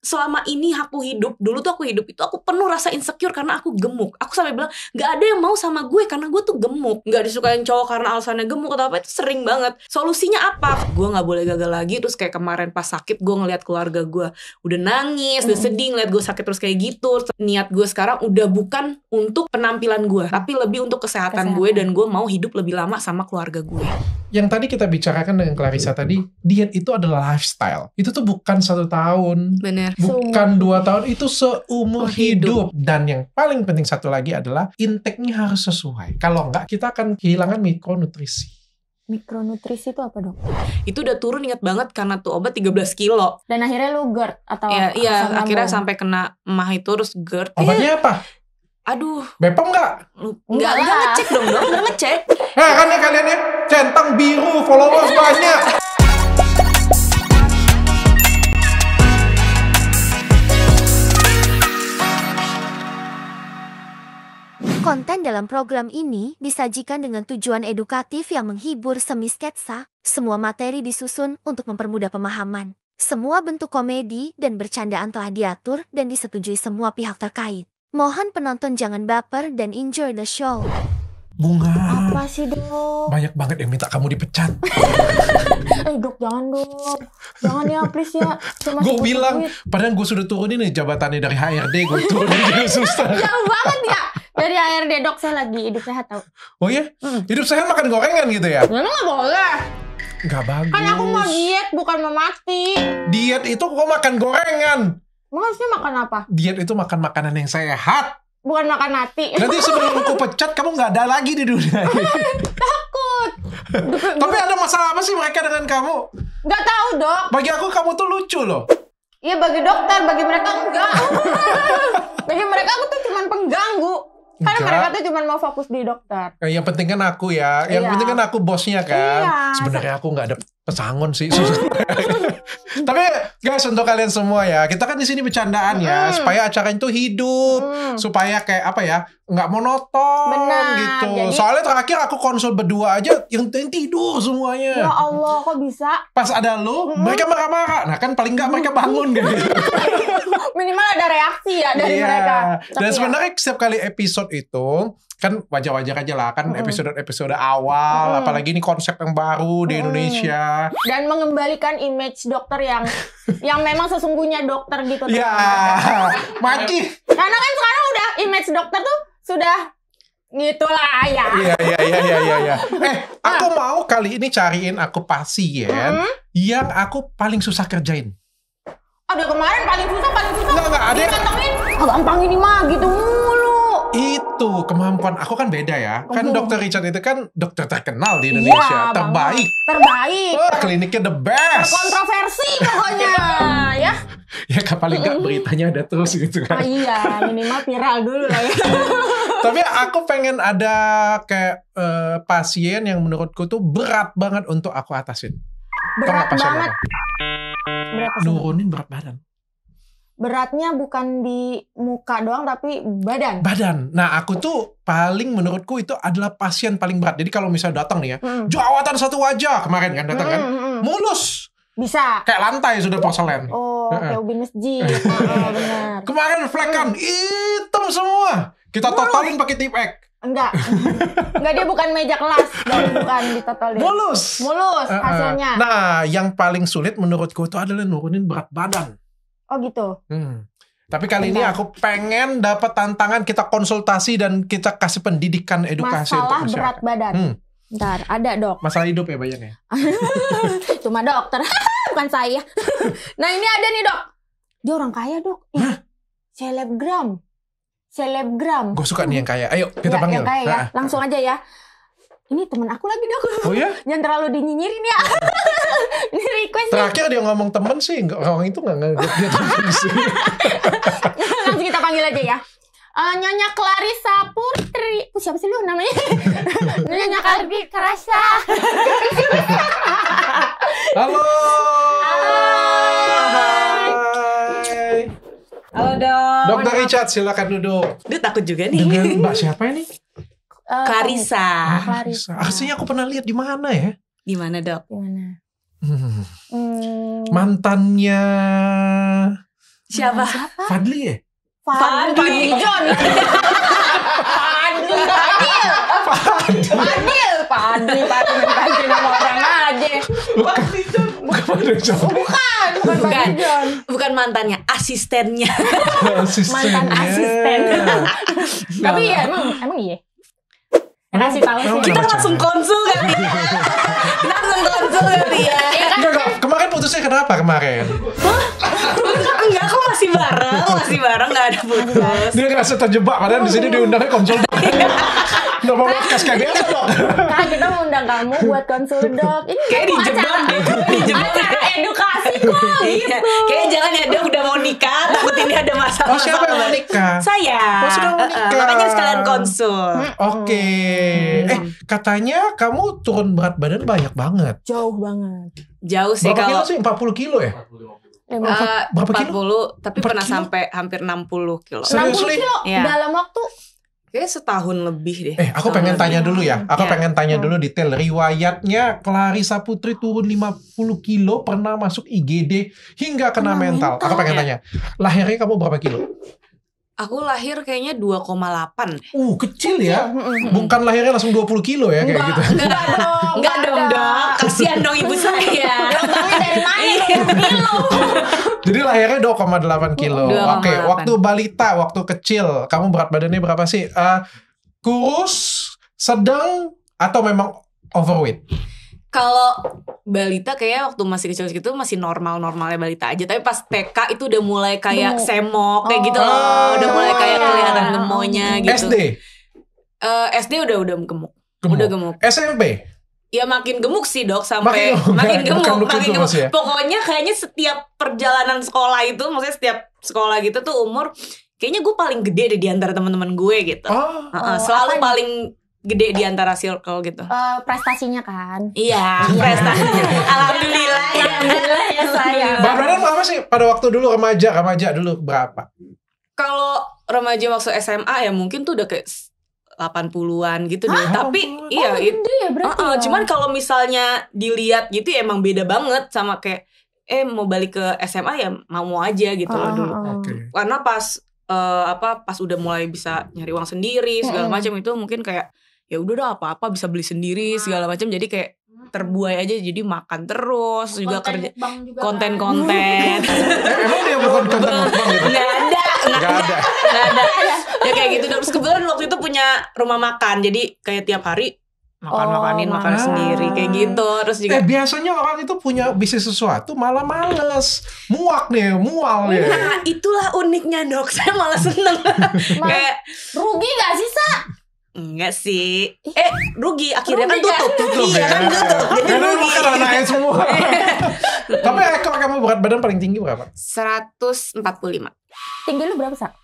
selama ini aku hidup, dulu tuh aku hidup itu aku penuh rasa insecure karena aku gemuk. Aku sampai bilang gak ada yang mau sama gue karena gue tuh gemuk, gak disukain cowok karena alasannya gemuk atau apa. Itu sering banget. Solusinya apa? Gue gak boleh gagal lagi. Terus kayak kemarin pas sakit gue ngeliat keluarga gue udah nangis, udah sedih ngeliat gue sakit terus kayak gitu. Niat gue sekarang udah bukan untuk penampilan gue, tapi lebih untuk kesehatan gue, dan gue mau hidup lebih lama sama keluarga gue. Yang tadi kita bicarakan dengan Clarissa tadi, diet itu adalah lifestyle. Itu tuh bukan 1 tahun. Bener. Bukan 2 tahun, itu seumur hidup. Dan yang paling penting satu lagi adalah intake-nya harus sesuai. Kalau enggak, kita akan kehilangan mikronutrisi. Mikronutrisi itu apa, Dok? Itu udah turun, ingat banget, karena tuh obat 13 kilo. Dan akhirnya lu GERD atau Iya, akhirnya sampai kena emah itu terus GERD. Obatnya apa? Aduh, Bepom nggak? Nggak ngecek dong, nggak ngecek. Nah kan ya kalian ya, centang biru, followers banyak. Konten dalam program ini disajikan dengan tujuan edukatif yang menghibur semi sketsa. Semua materi disusun untuk mempermudah pemahaman. Semua bentuk komedi dan bercandaan telah diatur dan disetujui semua pihak terkait. Mohon penonton jangan baper dan enjoy the show. Bunga, apa sih, Dok? banyak banget yang minta kamu dipecat. Dok, jangan dong. Jangan ya, please ya. Gue bilang, padahal gue sudah turunin nih jabatannya dari HRD, gue turunin jadi susah. Jauh banget ya. Dari HRD, Dok, saya lagi hidup sehat tau. Oh iya? Hidup sehat makan gorengan gitu ya? Ya, lu gak boleh. Gak bagus. Kan aku mau diet, bukan mau mati. Diet itu kok makan gorengan? Maksudnya makan apa? Diet itu makan makanan yang sehat. Bukan makan mati. Nanti sebelum aku pecat, kamu gak ada lagi di dunia ini. Takut. Tapi ada masalah apa sih mereka dengan kamu? Gak tahu, Dok. Bagi aku kamu tuh lucu loh. Iya, bagi dokter, bagi mereka enggak. Bagi mereka aku tuh cuman pengganggu. Karena Enggak. mereka tuh cuma mau fokus di dokter. Yang penting kan aku ya. Yang Iya. penting kan aku bosnya kan. Iya. Sebenarnya aku nggak ada pesangon sih. Susah. Tapi guys, untuk kalian semua ya, kita kan di sini bercandaan ya, supaya acara itu hidup, supaya kayak apa ya, nggak monoton. Benar. Gitu. Jadi- Soalnya terakhir aku konsul berdua aja, yang tidur Ya semuanya. Allah, kok bisa? Pas ada lu, mereka marah-marah. Nah kan paling nggak mereka bangun gitu. Minimal ada reaksi ya dari Iya. mereka. Dan Tapi sebenarnya setiap kali episode itu kan wajar-wajar aja lah kan episode awal, apalagi ini konsep yang baru di Indonesia. dan mengembalikan image dokter yang memang sesungguhnya dokter gitu. Ya, Maci. Karena kan sekarang udah image dokter tuh sudah gitulah ya. Iya. Aku mau kali ini cariin aku pasien yang aku paling susah kerjain. Ada kemarin paling susah. Enggak, ada yang- Dikantongin. Gampang ini mah gitu mulu. Itu kemampuan aku kan beda ya. Kan Dr. Richard itu kan dokter terkenal di Indonesia, Iya, terbaik. Terbaik. Wah, kliniknya the best. Kontroversi pokoknya ya. Ya paling nggak beritanya ada terus gitu kan. Iya, minimal viral dulu lah ya. Tapi aku pengen ada kayak pasien yang menurutku tuh berat banget untuk aku atasin. Tau nggak Berat pasien banget. apa? Berat sih. Nurunin berat badan. Beratnya bukan di muka doang tapi badan. Badan. Nah aku tuh paling menurutku itu adalah pasien paling berat. Jadi kalau misalnya datang nih ya, jerawatan satu wajah kemarin kan datang kan, mulus. Bisa. Kayak lantai sudah porselen. Oh, kayak ubin masjid. Benar. Kemarin flek kan hitam semua. Kita totalin pakai tip-ek. Enggak, dia bukan meja kelas, bukan ditotolin. Mulus. Hasilnya. Nah, yang paling sulit menurutku itu adalah nurunin berat badan. Oh gitu. Tapi kali ini aku pengen dapat tantangan, kita konsultasi dan kita kasih pendidikan edukasi Masalah untuk berat masyarakat. badan. Ntar, ada dok. Masalah hidup ya bayangnya. Cuma dokter, bukan saya. Nah ini ada nih dok. Dia orang kaya dok. Selebgram. Gue suka nih yang kaya. Ayo kita panggil. Yang kaya ya. Langsung aja ya. Ini temen aku lagi dok. Oh ya? Jangan terlalu dinyinyirin ya. Ini request nih. Terakhir dia ngomong temen sih, orang itu nggak ngeliat dia temen sih. Langsung kita panggil aja ya. Nyonya Clarissa Putri. Siapa sih lu namanya? Nyonya Clarissa. Halo. Hai. Halo dok. Dokter Richard, silakan duduk. Dia takut juga nih. Dengan Mbak siapa ini? Clarissa. Aslinya aku pernah lihat di mana ya? Gimana dok? Gimana? Mantannya Siapa? Fadli ya? Fadli John. Fadli nama orang aja. Bukan Fadli John. Bukan Fadli John. Bukan mantannya, asistennya. Mantan asisten. Tapi ya emang iya. Kasih tahu sih. Kita langsung konsul kali ya. Enggak, kemarin putusnya kenapa kemarin? Enggak, kok masih bareng, nggak ada putus. Dia ngerasa terjebak, padahal di sini diundangnya konsul dok. Nggak mau podcast kayak dia dok. Nah, kita mau undang kamu buat konsul dok. Ini Kayak dijebak deh. acara edukasi kok. Iya. Kayaknya jangan ya, Dok udah mau nikah, takut ini ada masalah. Oh, siapa yang mau nikah? Saya. Oh, sudah mau nikah. Makanya sekalian konsul. Oke. Katanya kamu turun berat badan banyak banget. Jauh banget. Jauh sih Berapa kilo kalau sih? 40 kilo ya? Berapa kilo? 40, tapi 4 pernah kilo? sampai hampir 60 kilo. 60 kilo Iya. dalam waktu. Kayaknya setahun lebih deh. Aku Setahun pengen lebih. tanya dulu ya. Aku Ya. pengen tanya dulu detail. Riwayatnya Clarissa Putri turun 50 kilo, pernah masuk IGD, hingga kena mental. Aku pengen Ya. tanya. Lahirnya kamu berapa kilo? Aku lahir kayaknya 2,8. Kecil ya. Bukan lahirnya langsung 20 kilo ya kayak gitu. Enggak dong, Dok. Kasihan dong ibu saya. Lubangnya dari mana? 20 kilo. Jadi lahirnya 2,8 kilo. 2,8. Oke, waktu balita, waktu kecil, kamu berat badannya berapa sih? Kurus, sedang, atau memang overweight? Kalau balita kayaknya waktu masih kecil gitu masih normal-normalnya balita aja. Tapi pas TK itu udah mulai kayak Gemuk. semok kayak gitu loh. Oh. Udah mulai kayak Iya. kelihatan gemonya gitu. SD? SD udah gemuk. Udah gemuk. SMP? Ya makin gemuk sih, Dok, sampai makin gemuk. Ya? Pokoknya kayaknya setiap perjalanan sekolah itu, maksudnya setiap sekolah gitu tuh umur kayaknya gue paling gede deh di antara teman-teman gue gitu. Selalu apanya? paling gede di antara circle gitu. Prestasinya kan. Iya, prestasi. Alhamdulillah ya. Alhamdulillah ya saya. Berat badan berapa sih pada waktu dulu remaja dulu berapa? Kalau remaja waktu SMA ya mungkin tuh udah kayak 80-an gitu deh. Tapi iya itu Gede ya berarti ya? cuman kalau misalnya dilihat gitu ya emang beda banget sama kayak mau balik ke SMA ya mau aja gitu loh dulu. Oke. Karena pas pas udah mulai bisa nyari uang sendiri segala macam itu mungkin kayak ya udah dah apa-apa bisa beli sendiri segala macam, jadi kayak terbuai aja, jadi makan terus juga kerja konten-konten. Emang dia bukan konten mukbang gitu? nggak ada ya kayak gitu. Terus kebetulan waktu itu punya rumah makan, jadi kayak tiap hari makan sendiri kayak gitu. Terus juga Biasanya orang itu punya bisnis sesuatu malah males, mual ya. nah itulah uniknya, Dok, saya malah seneng. Kayak Rugi gak sih, Sa? enggak sih, rugi akhirnya kan Rugi nggak? tutup. Iya kan tutup, jadi Karena rugi. makan anaknya semua. Tapi ekor kamu berat badan paling tinggi berapa? 145. Tinggi lu berapa, Sa?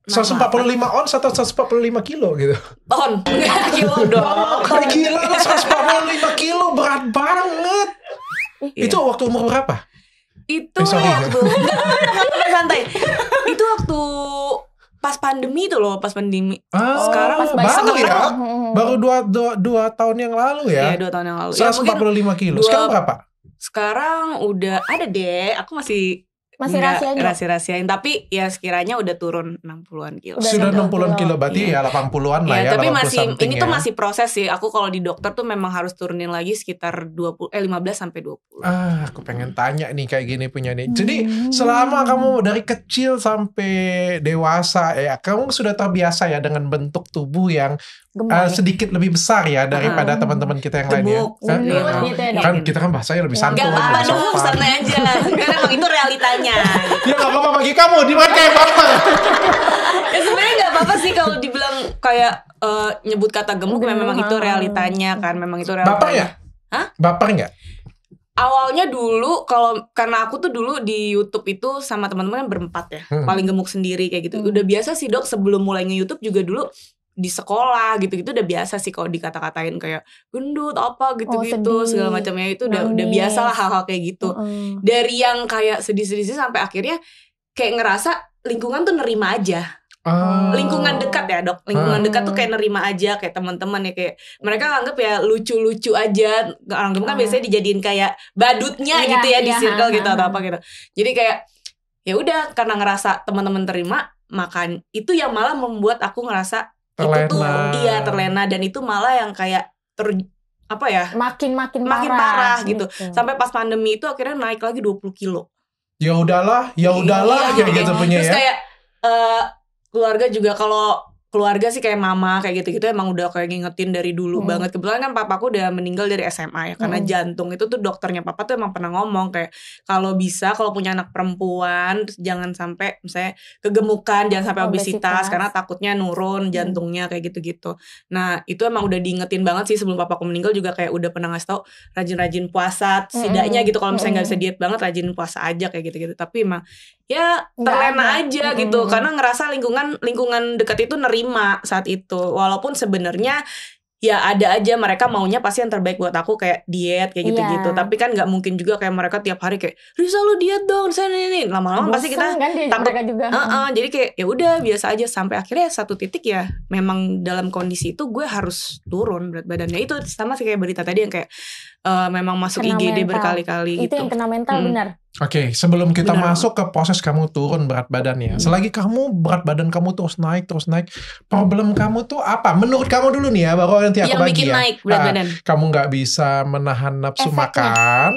145 ons atau 145 kilo gitu? on kilo dong. Gila lah, 145 kilo berat banget. Itu waktu umur berapa? Itu sorry. waktu nggak santai. Itu waktu pas pandemi itu loh, pas pandemi. Sekarang baru ya? Hmm. Baru 2 tahun yang lalu ya? Iya, 2 tahun yang lalu. Ya, mungkin 145 kilo. dua- Sekarang berapa? sekarang udah ada deh. Aku masih Masih rahasiain, tapi ya sekiranya udah turun 60-an kilo. Sudah 60-an kilo, kilo. berarti ya 80-an lah Ya, ya. tapi 80 masih something ini ya. tuh masih proses sih. Aku kalau di dokter tuh memang harus turunin lagi sekitar 15 sampai 20. Aku pengen tanya nih kayak gini punya nih. Jadi selama kamu dari kecil sampai dewasa ya, kamu sudah terbiasa ya dengan bentuk tubuh yang sedikit lebih besar ya daripada teman-teman kita yang lainnya. Gemuk, gendut gitu ya, Dok. Kan kita kan bahasanya lebih santun, Gak apa-apa lebih dong, sopan. santai aja. Karena emang itu realitanya. Ya gak apa-apa bagi kamu, di mana kayak bapak. Ya sebenarnya nggak apa-apa sih kalau dibilang kayak nyebut kata gemuk, memang itu realitanya kan, memang itu realitanya. Baper ya? Hah? Baper nggak? Awalnya dulu karena aku tuh dulu di YouTube itu sama teman-teman kan berempat ya, paling gemuk sendiri kayak gitu. Udah biasa sih, Dok, sebelum mulai nge-YouTube juga dulu di sekolah gitu-gitu udah biasa sih kalau dikata-katain kayak gendut apa gitu-gitu sedih. segala macamnya, itu udah biasa lah hal-hal kayak gitu. Dari yang kayak sedih-sedih sampai akhirnya kayak ngerasa lingkungan tuh nerima aja. Lingkungan dekat ya, Dok. Lingkungan dekat tuh kayak nerima aja, kayak teman-teman ya, kayak mereka anggap ya lucu-lucu aja. Orang gemuk kan biasanya dijadiin kayak badutnya Iya, gitu ya di iya, circle gitu atau apa gitu. Jadi kayak ya udah karena ngerasa teman-teman terima, makan itu yang malah membuat aku ngerasa Terlena. itu tuh iya terlena, dan itu malah yang kayak makin parah gitu. Sampai pas pandemi itu akhirnya naik lagi 20 kilo. Ya udahlah kayak gitu punya Terus ya. kayak keluarga juga, kalau keluarga sih kayak mama kayak gitu-gitu emang udah kayak ngingetin dari dulu banget. Kebetulan kan papaku udah meninggal dari SMA ya, karena jantung. Itu tuh dokternya papa tuh emang pernah ngomong kayak kalau punya anak perempuan jangan sampai misalnya kegemukan, jangan sampai obesitas karena takutnya nurun jantungnya kayak gitu-gitu. Nah itu emang udah diingetin banget sih sebelum papaku meninggal juga, kayak udah pernah ngasih tau rajin-rajin puasa setidaknya gitu. Kalau misalnya nggak bisa diet banget, rajin puasa aja kayak gitu-gitu. Tapi emang ya terlena aja gitu, karena ngerasa lingkungan dekat itu nerima saat itu, walaupun sebenarnya ya ada aja mereka maunya pasti yang terbaik buat aku, kayak diet kayak gitu-gitu. Tapi kan nggak mungkin juga kayak mereka tiap hari kayak Risa lu diet dong, saya ini lama-lama pasti kita kan takut juga. Jadi kayak ya udah biasa aja, sampai akhirnya satu titik ya memang dalam kondisi itu gue harus turun berat badannya. Itu sama sih kayak berita tadi yang kayak memang masuk Kena IGD mental. berkali-kali Itu gitu. yang kena mental benar. Oke, sebelum kita Benar. masuk ke proses kamu turun berat badannya, selagi kamu berat badan kamu terus naik, problem kamu tuh apa? Menurut kamu dulu nih ya, baru nanti aku Yang bagi bikin ya. naik berat badan. Kamu nggak bisa menahan nafsu Efeknya. makan,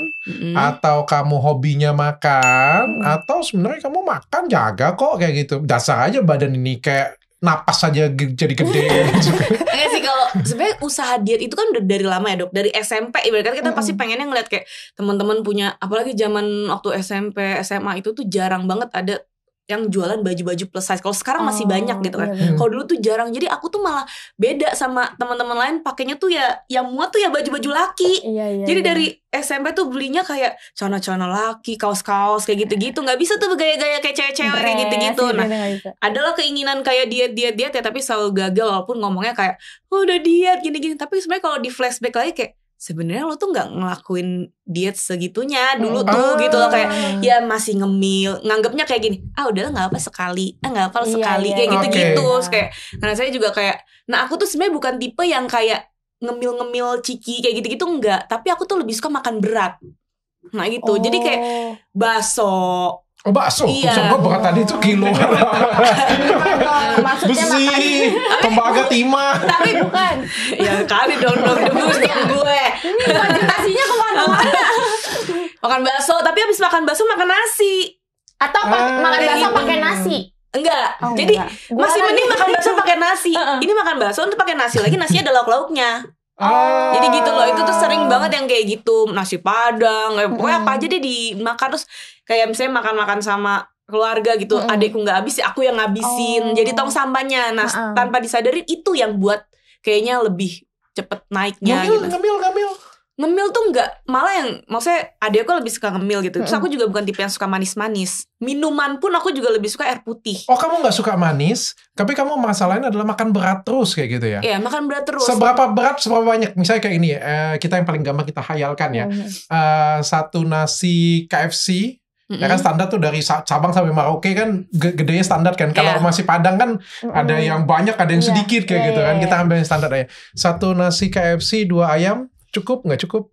atau kamu hobinya makan, atau sebenarnya kamu makan jaga kok kayak gitu. Dasar aja badan ini kayak napas aja jadi gede. Gitu. Enggak sih, kalau sebenarnya usaha diet itu kan udah dari lama ya dok, dari SMP ibaratnya kita pasti pengennya ngeliat kayak teman-teman punya, apalagi zaman waktu SMP SMA itu tuh jarang banget ada yang jualan baju-baju plus size. Kalau sekarang masih banyak gitu kan. Iya, Kalau dulu tuh jarang. Jadi aku tuh malah beda sama teman-teman lain, pakainya tuh ya yang muat tuh ya baju-baju laki. Iya, Jadi dari SMP tuh belinya kayak celana-celana laki, kaos-kaos kayak gitu-gitu. Nggak bisa tuh gaya-gaya kayak cewek-cewek kayak gitu-gitu. Nah, adalah keinginan kayak diet ya, tapi selalu gagal walaupun ngomongnya kayak udah diet gini-gini. Tapi sebenarnya kalau di flashback lagi kayak sebenarnya lo tuh nggak ngelakuin diet segitunya dulu tuh gitu loh, kayak ya masih ngemil, nganggapnya kayak gini, udahlah nggak apa sekali, nggak apa sekali kayak gitu-gitu. Terus kayak karena saya juga kayak, nah aku tuh sebenarnya bukan tipe yang kayak ngemil-ngemil ciki kayak gitu-gitu, enggak, tapi aku tuh lebih suka makan berat. Nah gitu. Jadi kayak bakso. Oh bakso? Iya. Coba berat tadi itu kilo. Maksudnya Besi, tembaga timah. tapi bukan. Ya kali dong debus dong gue. Ini konsentrasinya kemana-mana. Makan bakso, tapi habis makan bakso makan nasi. Atau makan bakso gitu. pakai nasi. Enggak. Oh, Jadi enggak. Gua masih lagi- mending makan bakso pakai nasi. Ini makan bakso untuk pakai nasi lagi, nasinya ada lauk-lauknya. Jadi gitu loh, itu tuh sering banget yang kayak gitu, nasi padang, pokoknya apa aja deh dimakan. Terus kayak misalnya makan-makan sama keluarga gitu, adekku nggak habis, aku yang ngabisin, jadi tong sampahnya. Nah tanpa disadarin itu yang buat kayaknya lebih cepet naiknya gitu. Ngemil tuh nggak, malah yang maksudnya adekku lebih suka ngemil gitu. Terus aku juga bukan tipe yang suka manis-manis. Minuman pun aku juga lebih suka air putih. Oh kamu gak suka manis, tapi kamu masalahnya adalah makan berat terus kayak gitu ya? Iya, makan berat terus. Seberapa berat, seberapa banyak? Misalnya kayak ini, kita yang paling gampang kita hayalkan ya. Satu nasi KFC, ya kan standar tuh dari Sabang sampai Merauke kan gedenya standar kan. Kalau masih Padang kan ada yang banyak, ada yang sedikit kayak gitu kan. Kita ambil yang standar aja. Satu nasi KFC, 2 ayam, cukup nggak cukup?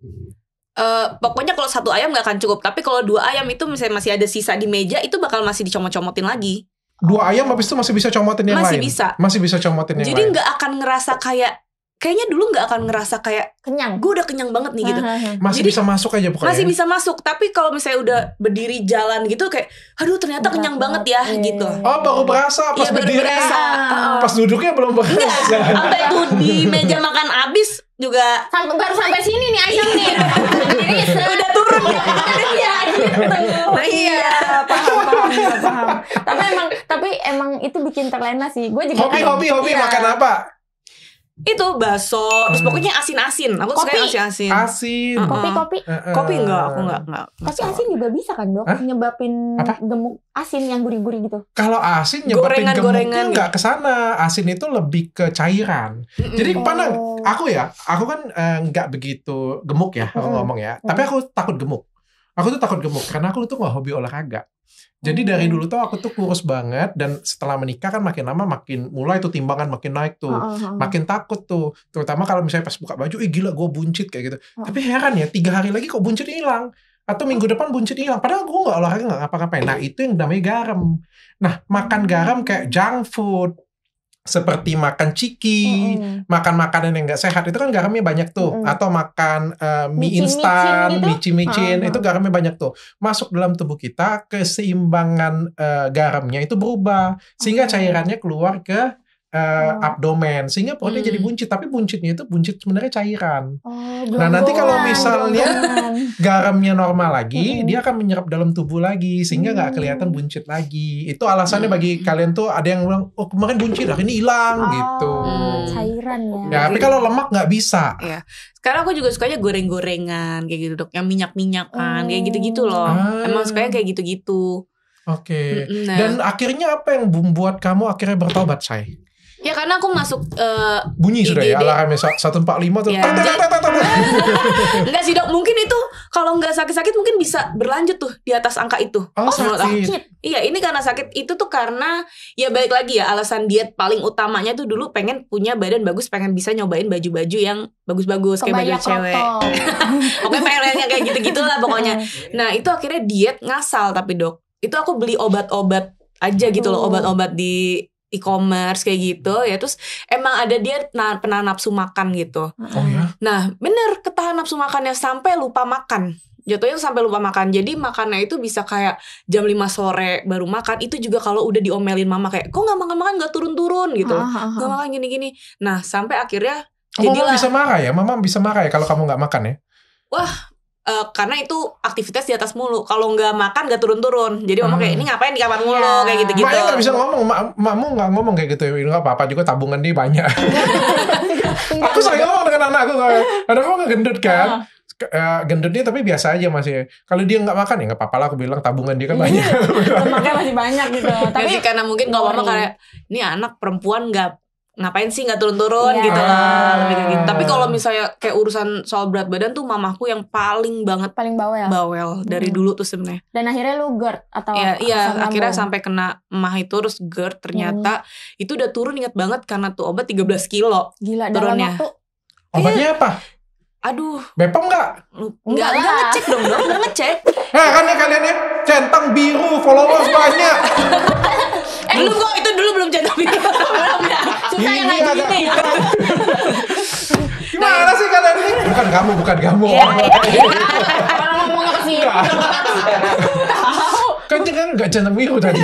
Pokoknya kalau 1 ayam nggak akan cukup. Tapi kalau 2 ayam itu misalnya masih ada sisa di meja, itu bakal masih dicomot-comotin lagi. 2 ayam habis itu masih bisa comotin yang Masih lain? bisa. Masih bisa comotin yang Jadi lain? nggak akan ngerasa kayaknya dulu nggak akan ngerasa kayak Kenyang. gue udah kenyang banget nih gitu. Masih Jadi, bisa masuk aja pokoknya? Masih bisa masuk. Tapi kalau misalnya udah berdiri jalan gitu kayak aduh ternyata kenyang banget ya gitu. Oh baru berasa pas Iya, baru berdiri. berasa. Pas duduknya belum berasa. Sampai tuh di meja makan abis juga Baru sampai sini nih ayam nih. Jadi udah turun. Iya gitu. Nah, iya. Paham. Tapi emang itu bikin terlena sih. Gue juga Hobi Iya. makan apa? Itu bakso, terus pokoknya asin-asin. Aku suka yang Kopi. asin-asin. Asin. Kopi. Kopi enggak, aku enggak. Tapi asin juga bisa kan dok? Hah? Nyebabin Apa? gemuk asin yang gurih-gurih gitu. Kalau asin nyebabin Gorengan-gorengan gemuknya nggak kesana. Asin itu lebih ke cairan. Jadi pandang, aku kan nggak begitu gemuk ya, aku ngomong ya. Tapi aku takut gemuk. Aku tuh takut gemuk karena aku tuh nggak hobi olahraga. Jadi dari dulu tuh aku tuh kurus banget, dan setelah menikah kan makin lama makin mulai tuh timbangan makin naik tuh. Makin takut tuh. Terutama kalau misalnya pas buka baju, gila gue buncit kayak gitu. Tapi heran ya, 3 hari lagi kok buncit hilang. atau minggu depan buncit hilang. Padahal gue nggak olahraga, nggak ngapa-ngapain. Nah itu yang namanya garam. Nah makan garam kayak junk food, seperti makan ciki, makan makanan yang nggak sehat, itu kan garamnya banyak tuh. Atau makan mie instan, micin-micin, itu garamnya banyak tuh. Masuk dalam tubuh kita, keseimbangan garamnya itu berubah, sehingga cairannya keluar ke abdomen, sehingga perutnya jadi buncit. Tapi buncitnya itu buncit sebenarnya cairan. Nah nanti kalau misalnya garamnya normal lagi, dia akan menyerap dalam tubuh lagi, sehingga nggak kelihatan buncit lagi. Itu alasannya bagi kalian tuh ada yang bilang, oh kemarin buncit, ini hilang gitu. Cairan ya. Ya tapi kalau lemak nggak bisa. Iya. Sekarang aku juga sukanya goreng-gorengan kayak gitu dok, yang minyak-minyakan kayak gitu-gitu loh. Emang sukanya kayak gitu-gitu. Oke. Dan akhirnya apa yang membuat kamu akhirnya bertobat, Say? Ya karena aku masuk bunyi sudah ya alarmnya 145 tuh. Ya, enggak sih dok, mungkin itu kalau nggak sakit-sakit mungkin bisa berlanjut tuh di atas angka itu. Sakit. Iya, ini karena sakit itu tuh karena ya balik lagi ya, alasan diet paling utamanya tuh dulu pengen punya badan bagus, pengen bisa nyobain baju-baju yang bagus-bagus kayak baju cewek. Pokoknya pengen yang kayak gitu-gitu lah pokoknya. Nah itu akhirnya diet ngasal tapi dok, itu aku beli obat-obat aja gitu loh, obat-obat di e-commerce kayak gitu ya, terus emang ada dia pernah nafsu makan gitu. Oh ya? Nah bener, ketahan nafsu makannya sampai lupa makan. Jatuhnya sampai lupa makan. Jadi makannya itu bisa kayak jam 5 sore baru makan. Itu juga kalau udah diomelin mama kayak, kok gak makan-makan gak turun-turun gitu, gak makan gini-gini. Nah sampai akhirnya Mama bisa marah ya? Mama bisa marah ya kalau kamu gak makan ya? Wah karena itu aktivitas di atas mulu. Kalau nggak makan nggak turun-turun. Jadi mama kayak, ini ngapain di kamar mulu kayak gitu-gitu. Maknya nggak bisa ngomong. Makmu nggak ngomong kayak gitu. Nggak apa-apa juga, tabungan dia banyak. Aku sering ngomong dengan anakku. Ada mama gendut kan. Gendutnya tapi biasa aja masih. Kalau dia nggak makan ya nggak apa-apa lah. Aku bilang tabungan dia kan banyak. Makanya masih banyak gitu. Tapi karena mungkin kalau mama kayak, ini anak perempuan ngapain sih nggak turun-turun gitu lah gitu. Tapi kalau misalnya kayak urusan soal berat badan tuh mamaku yang paling bawel dari dulu tuh sebenarnya. Dan akhirnya lu GERD atau iya akhirnya sampai kena emah itu, terus GERD ternyata itu udah turun, ingat banget karena tuh obat 13 kilo. Gila, turunnya. Obatnya apa? Aduh, Bepom nggak? Nggak ngecek dong, nggak ngecek. Kan ya kalian ya, centang biru, followers banyak. Belum kok, itu dulu belum centang biru. Susah yang kayak gini ya. Gimana sih kalian ini? Bukan kamu. Orang ngomongnya ke sini. Kan nggak centang biru tadi.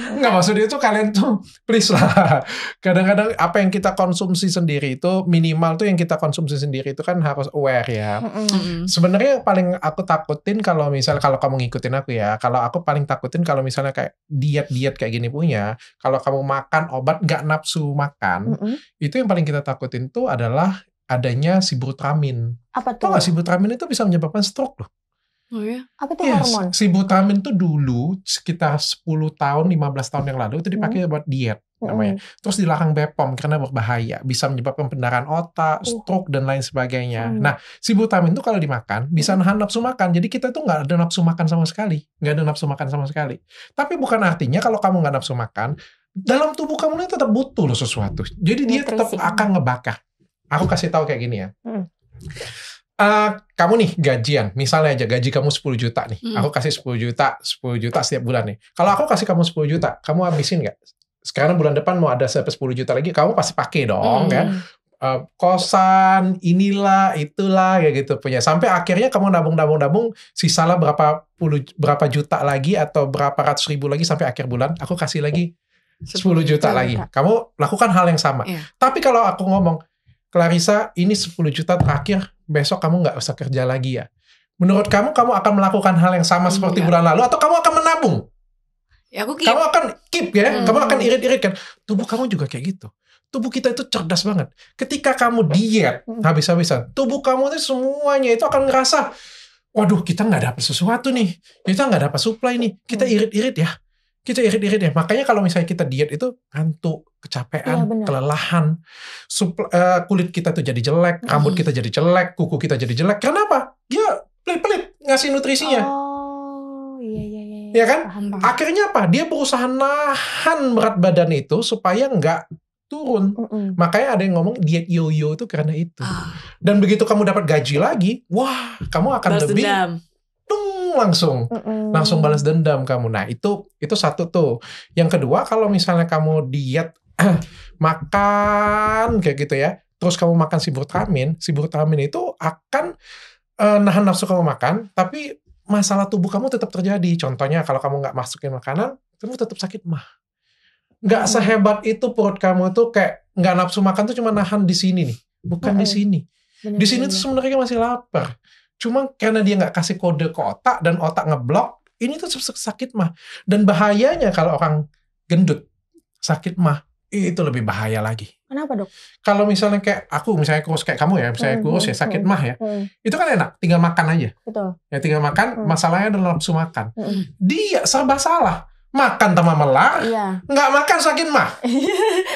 Nggak, maksudnya itu kalian tuh please lah. Kadang-kadang apa yang kita konsumsi sendiri itu minimal tuh yang kita konsumsi sendiri itu kan harus aware ya. Sebenarnya paling aku takutin kalau kamu ngikutin aku ya. Kalau aku paling takutin kalau misalnya kayak diet kayak gini punya. Kalau kamu makan obat nggak nafsu makan, itu yang paling kita takutin tuh adalah adanya sibutramine. Apa tuh? Tahu nggak sibutramine itu bisa menyebabkan stroke loh. Oh ya? Apa tuh hormon? Sibutramine tuh dulu sekitar 10 tahun, 15 tahun yang lalu itu dipakai buat diet namanya. Terus dilarang Bepom karena berbahaya, bisa menyebabkan pendarahan otak, stroke dan lain sebagainya. Nah, sibutramine tuh kalau dimakan bisa nahan nafsu makan. Jadi kita tuh nggak ada nafsu makan sama sekali, Tapi bukan artinya kalau kamu nggak nafsu makan, dalam tubuh kamu ini tetap butuh loh sesuatu. Jadi dia tetap akan ngebakar. Aku kasih tahu kayak gini ya. Kamu nih gajian, misalnya aja gaji kamu 10 juta nih. Aku kasih 10 juta setiap bulan nih. Kalau aku kasih kamu 10 juta, kamu habisin nggak? Sekarang bulan depan mau ada 10 juta lagi, kamu pasti pakai dong kan? Kosan, inilah, itulah, kayak gitu punya. Sampai akhirnya kamu nabung, sisalah berapa juta lagi atau berapa ratus ribu lagi sampai akhir bulan, aku kasih lagi 10 juta lagi. Kamu lakukan hal yang sama. Tapi kalau aku ngomong, Clarissa, ini 10 juta terakhir, besok kamu nggak usah kerja lagi ya. Menurut kamu akan melakukan hal yang sama seperti bulan lalu, atau kamu akan menabung? Ya, aku keep. Kamu akan keep ya, kamu akan irit-irit kan. Tubuh kamu juga kayak gitu. Tubuh kita itu cerdas banget. Ketika kamu diet habis-habisan, tubuh kamu itu semuanya itu akan ngerasa, waduh kita nggak dapat sesuatu nih, kita nggak dapat supply nih, kita irit-irit ya. Makanya kalau misalnya kita diet itu ngantuk, kecapean, kelelahan, kulit kita tuh jadi jelek, rambut kita jadi jelek, kuku kita jadi jelek. Kenapa? Dia pelit-pelit ngasih nutrisinya. Ya kan? Paham. Akhirnya apa? Dia berusaha nahan berat badan itu supaya nggak turun. Makanya ada yang ngomong diet yo-yo itu karena itu. Dan begitu kamu dapat gaji lagi, wah, kamu akan Balas lebih dendam. langsung balas dendam kamu. Nah, itu satu tuh. Yang kedua, kalau misalnya kamu diet makan kayak gitu ya, terus kamu makan sibutramine itu akan nahan nafsu kamu makan, tapi masalah tubuh kamu tetap terjadi. Contohnya kalau kamu nggak masukin makanan, kamu tetap sakit mah. Nggak sehebat itu perut kamu tuh kayak nggak nafsu makan tuh cuma nahan di sini nih, bukan di sini. Di sini tuh sebenarnya masih lapar. Cuma karena dia nggak kasih kode ke otak dan otak ngeblok, ini tuh sakit mah. Dan bahayanya kalau orang gendut sakit mah, itu lebih bahaya lagi. Kenapa, Dok? Kalau misalnya kayak aku, misalnya kurus kayak kamu ya, misalnya kurus ya sakit mah ya, itu kan enak, tinggal makan aja. Betul. Ya tinggal makan, masalahnya adalah nafsu makan. Dia serba salah. Makan tambah melar, nggak makan sakit mah.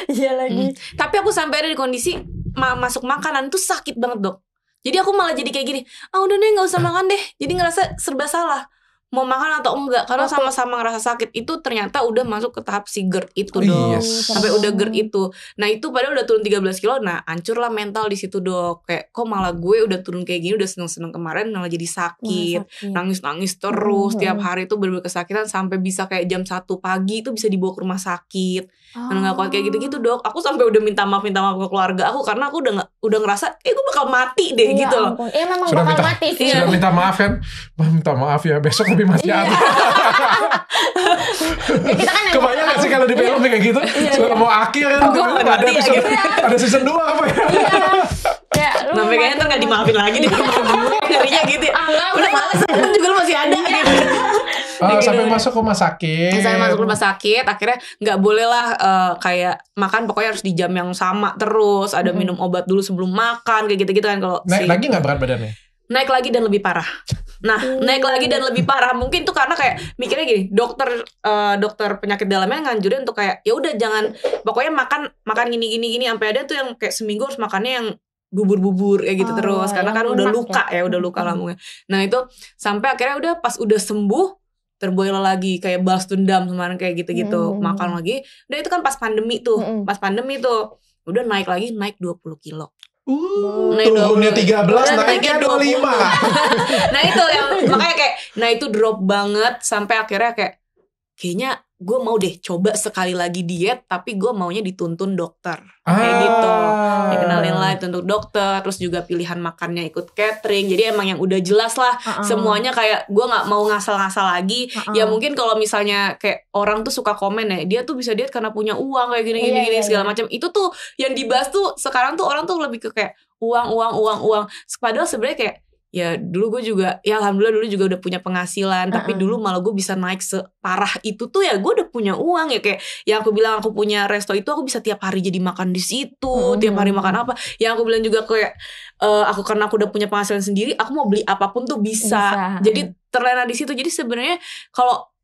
Iya lagi. Tapi aku sampai ada di kondisi masuk makanan tuh sakit banget, Dok. Jadi aku malah jadi kayak gini, udah deh nggak usah makan deh. Jadi ngerasa serba salah. Mau makan atau enggak, karena sama-sama ngerasa sakit. Itu ternyata udah masuk ke tahap si GERD itu, Dok. Sampai udah GERD itu. Nah itu padahal udah turun 13 kilo. Nah hancur lah mental di situ, Dok. Kayak kok malah gue udah turun kayak gini, udah seneng-seneng kemarin malah jadi sakit. Nangis-nangis terus tiap hari tuh bener-bener kesakitan. Sampai bisa kayak jam 1 pagi itu bisa dibawa ke rumah sakit. Karena gak kuat kayak gitu-gitu, Dok. Aku sampai udah minta maaf ke keluarga aku, karena aku udah ngerasa gue bakal mati deh gitu loh. Memang bakal mati sih. Sudah minta maaf kan, minta maaf ya, besok lebih masih ada. Kita kan kebayang gak sih kalau di film kayak gitu, sudah mau akhir kan, ada episode, ada season 2 apa ya? Sampai kayaknya ntar gak dimaafin lagi deh. Ngerinya gitu ya. Udah males, juga lu masih ada gitu. Sampai masuk rumah sakit. Sampai masuk rumah sakit, akhirnya nggak boleh lah kayak makan pokoknya harus di jam yang sama terus. Ada minum obat dulu sebelum makan kayak gitu-gitu kan. Kalau naik lagi nggak berat badannya? Naik lagi dan lebih parah. Nah, naik lagi dan lebih parah. Mungkin tuh karena kayak mikirnya gini, dokter penyakit dalamnya nganjurin untuk kayak ya udah jangan, pokoknya makan gini sampai ada tuh yang kayak seminggu harus makannya yang bubur-bubur kayak gitu terus, karena kan udah luka ya udah luka lambungnya. Nah itu sampai akhirnya udah pas udah sembuh terboil lagi kayak balas dendam kemarin kayak gitu-gitu, makan lagi. Udah itu kan pas pandemi tuh, udah naik 20 kilo. Turunnya 13, naiknya 25. Nah itu yang makanya kayak, nah itu drop banget sampai akhirnya kayaknya gue mau deh coba sekali lagi diet, tapi gue maunya dituntun dokter kayak gitu, dikenalin lah dituntun dokter, terus juga pilihan makannya ikut catering. Jadi emang yang udah jelas lah semuanya, kayak gue nggak mau ngasal-ngasal lagi. Ya mungkin kalau misalnya kayak orang tuh suka komen ya, dia tuh bisa diet karena punya uang kayak gini segala macam. Itu tuh yang dibahas tuh sekarang tuh orang tuh lebih ke kayak uang. Padahal sebenarnya kayak ya dulu gue juga, ya alhamdulillah dulu juga udah punya penghasilan, tapi dulu malah gue bisa naik separah itu tuh ya gue udah punya uang ya. Kayak yang aku bilang aku punya resto itu, aku bisa tiap hari jadi makan di situ, tiap hari makan apa. Yang aku bilang juga kayak karena aku udah punya penghasilan sendiri, aku mau beli apapun tuh bisa. Jadi terlena di situ. Jadi sebenarnya kalau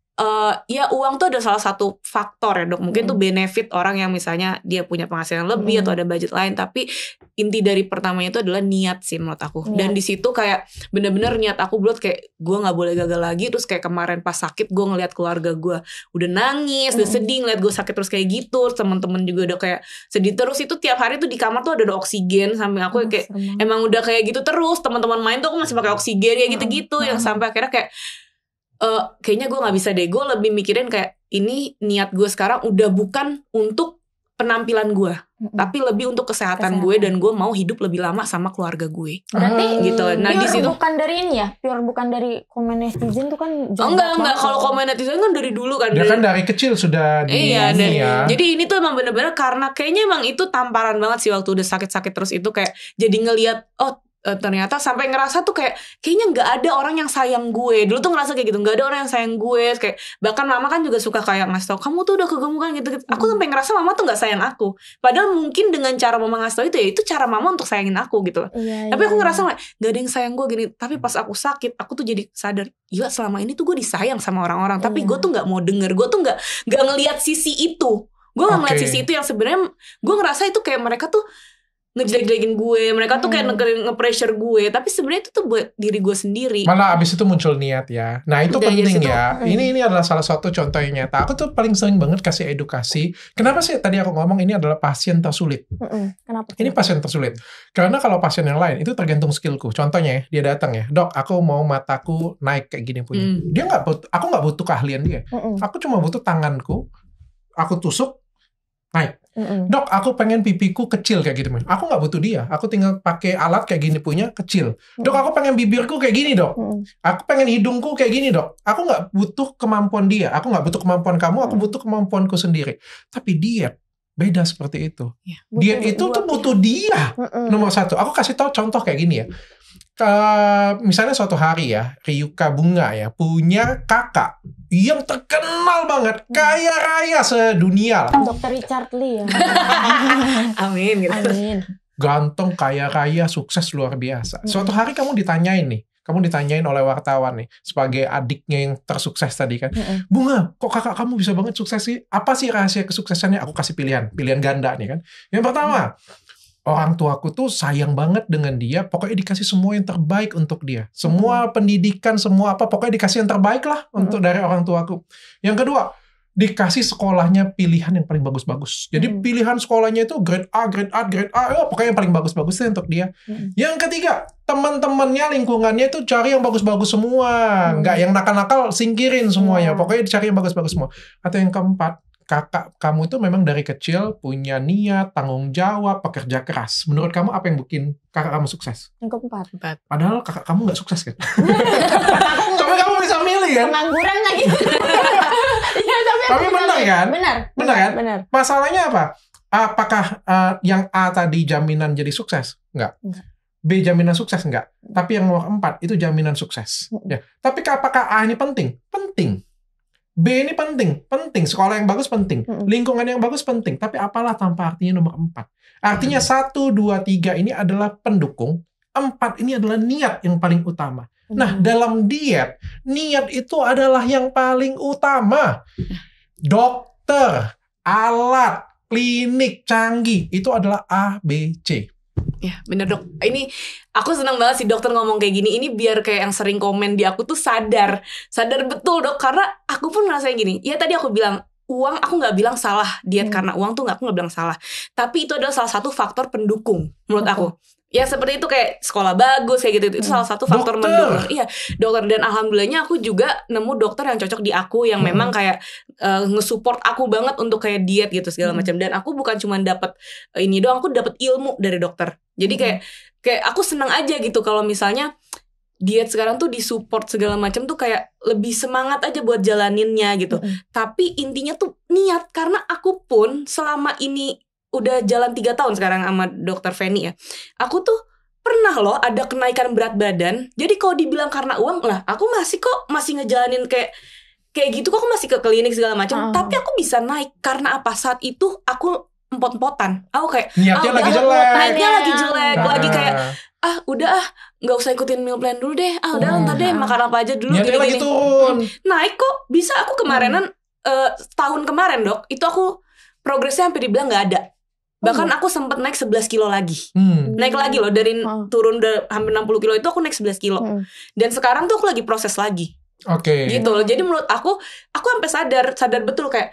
ya uang tuh ada salah satu faktor ya, Dok. Mungkin tuh benefit orang yang misalnya dia punya penghasilan lebih atau ada budget lain. Tapi inti dari pertamanya itu adalah niat sih menurut aku. Dan di situ kayak bener-bener niat aku buat kayak gue nggak boleh gagal lagi. Terus kayak kemarin pas sakit gue ngeliat keluarga gue udah nangis, udah sedih ngeliat gue sakit terus kayak gitu. Teman-teman juga udah kayak sedih terus. Itu tiap hari tuh di kamar tuh ada oksigen samping aku kayak emang udah kayak gitu terus. Teman-teman main tuh aku masih pakai oksigen kayak gitu-gitu. Yang sampai akhirnya kayak kayaknya gue gak bisa deh. Gue lebih mikirin kayak ini niat gue sekarang udah bukan untuk penampilan gue, tapi lebih untuk kesehatan gue, dan gue mau hidup lebih lama sama keluarga gue. Berarti gitu. Nah di situ bukan dari ini ya, pure bukan dari komen netizen tuh kan. Enggak. Kalau komen netizen kan dari dulu kan. Dia kan dari kecil sudah ya. Jadi ini tuh emang bener-bener karena kayaknya emang itu tamparan banget sih waktu udah sakit-sakit terus itu, kayak jadi ngelihat ternyata sampai ngerasa tuh kayaknya nggak ada orang yang sayang gue. Dulu tuh ngerasa kayak gitu, nggak ada orang yang sayang gue. Kayak bahkan mama kan juga suka kayak ngasih tau, kamu tuh udah kegemukan gitu. Aku sampai ngerasa mama tuh nggak sayang aku. Padahal mungkin dengan cara mama ngasih tau itu, ya itu cara mama untuk sayangin aku gitu. Tapi aku ngerasa nggak ada yang sayang gue gini. Tapi pas aku sakit, aku tuh jadi sadar, gila selama ini tuh gue disayang sama orang-orang. Tapi gue tuh nggak mau denger. Gue tuh nggak ngelihat sisi itu. Gue nggak ngeliat sisi itu yang sebenarnya gue ngerasa itu kayak mereka tuh ngejelek-jelekin gue, mereka tuh kayak nge-pressure gue, tapi sebenarnya itu tuh buat diri gue sendiri. Malah abis itu muncul niat ya. Nah itu Dari penting situ, ya. Ini adalah salah satu contoh yang nyata. Aku tuh paling sering banget kasih edukasi. Kenapa sih tadi aku ngomong ini adalah pasien tersulit? Kenapa? Ini pasien tersulit. Karena kalau pasien yang lain itu tergantung skillku. Contohnya ya, dia datang ya, dok, aku mau mataku naik kayak gini punya. Dia aku nggak butuh keahlian dia. Aku cuma butuh tanganku, aku tusuk, naik. Dok, aku pengen pipiku kecil kayak gitu. Aku nggak butuh dia. Aku tinggal pakai alat kayak gini punya kecil. Dok, aku pengen bibirku kayak gini dok. Aku pengen hidungku kayak gini dok. Aku nggak butuh kemampuan dia. Aku nggak butuh kemampuan kamu. Aku butuh kemampuanku sendiri. Tapi diet beda seperti itu. Diet itu tuh butuh dia. Nomor satu. Aku kasih tahu contoh kayak gini ya. Misalnya suatu hari ya, Ryuka Bunga ya punya kakak yang terkenal banget, kaya raya sedunia lah. Dr. Richard Lee ya. Amin gitu. Amin. Ganteng, kaya raya, sukses luar biasa. Suatu hari kamu ditanyain oleh wartawan nih, sebagai adiknya yang tersukses tadi kan, Bunga, kok kakak kamu bisa banget sukses sih? Apa sih rahasia kesuksesannya? Aku kasih pilihan ganda nih kan. Yang pertama, orang tuaku tuh sayang banget dengan dia, pokoknya dikasih semua yang terbaik untuk dia. Semua pendidikan, semua apa, pokoknya dikasih yang terbaik lah untuk dari orang tuaku. Yang kedua, dikasih sekolahnya pilihan yang paling bagus-bagus. Jadi pilihan sekolahnya itu grade A, pokoknya yang paling bagus-bagusnya untuk dia. Yang ketiga, teman-temannya, lingkungannya itu cari yang bagus-bagus semua. Nggak yang nakal-nakal, singkirin semuanya. Pokoknya dicari yang bagus-bagus semua. Atau yang keempat, kakak kamu itu memang dari kecil punya niat, tanggung jawab, pekerja keras. Menurut kamu apa yang bikin kakak kamu sukses? Yang keempat. Padahal kakak kamu nggak sukses kan? Coba kamu bisa milih kan? Pengangguran lagi. Ya, tapi benar kan? Benar kan? Benar. Masalahnya apa? Apakah yang A tadi jaminan jadi sukses? Enggak. B jaminan sukses? Enggak. Tapi yang nomor 4 itu jaminan sukses. Ya. Tapi apakah A ini penting? Penting. B ini penting. Sekolah yang bagus penting. Lingkungan yang bagus penting. Tapi apalah tanpa artinya nomor 4. Artinya 1, 2, 3 ini adalah pendukung. 4 ini adalah niat yang paling utama. Nah, dalam diet, niat itu adalah yang paling utama. Dokter, alat, klinik canggih, itu adalah A, B, C. Ya bener dok. Ini aku senang banget sih dokter ngomong kayak gini. Ini biar kayak yang sering komen di aku tuh sadar betul dok. Karena aku pun ngerasain gini. Ya tadi aku bilang uang, aku nggak bilang salah diet karena uang tuh aku nggak bilang salah. Tapi itu adalah salah satu faktor pendukung menurut aku. Ya seperti itu kayak sekolah bagus kayak gitu. Itu salah satu faktor mendukung. Iya dokter, dan alhamdulillahnya aku juga nemu dokter yang cocok di aku, yang memang kayak nge-support aku banget untuk kayak diet gitu segala macam. Dan aku bukan cuma dapet ini doang, aku dapet ilmu dari dokter. Jadi kayak aku senang aja gitu kalau misalnya diet sekarang tuh disupport segala macam tuh kayak lebih semangat aja buat jalaninnya gitu. Tapi intinya tuh niat, karena aku pun selama ini udah jalan 3 tahun sekarang sama dokter Feni ya. Aku tuh pernah loh ada kenaikan berat badan. Jadi kalau dibilang karena uang lah, aku masih ngejalanin kayak gitu kok, aku masih ke klinik segala macam. Tapi aku bisa naik karena apa? Saat itu aku empot-empotan. Aku kayak niatnya lagi jelek. Lagi kayak udah nggak usah ikutin meal plan dulu deh. Udah ntar deh makan apa aja dulu. Niatnya lagi turun. Naik kok bisa. Aku kemarinan tahun kemarin dok, itu aku progresnya hampir dibilang nggak ada. Bahkan aku sempat naik 11 kilo lagi. Naik lagi loh, dari turun hampir 60 kilo itu aku naik 11 kilo. Dan sekarang tuh aku lagi proses lagi. Oke. Gitu loh. Jadi menurut aku sampai sadar betul kayak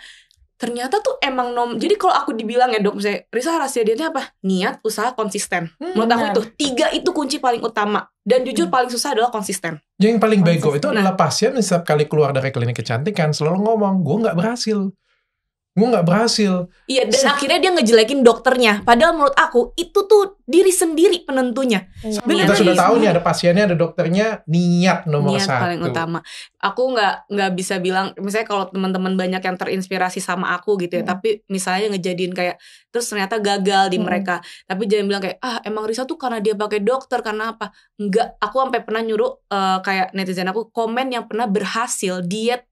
ternyata tuh emang jadi kalau aku dibilang ya dok, misalnya Risa rahasia dietnya apa? Niat, usaha, konsisten. Menurut aku itu 3 itu kunci paling utama. Dan jujur paling susah adalah konsisten. Yang paling bego itu adalah pasien yang setiap kali keluar dari klinik kecantikan selalu ngomong, gue nggak berhasil. Iya, dan akhirnya dia ngejelekin dokternya. Padahal menurut aku itu tuh diri sendiri penentunya. Kita sudah tahu nih ada pasiennya, ada dokternya, niat nomor 1. Niat paling utama. Aku nggak bisa bilang, misalnya kalau teman-teman banyak yang terinspirasi sama aku gitu ya, tapi misalnya ngejadiin kayak terus ternyata gagal di mereka. Tapi jangan bilang kayak emang Risa tuh karena dia pakai dokter, karena apa? Enggak, aku sampai pernah nyuruh kayak netizen aku komen yang pernah berhasil diet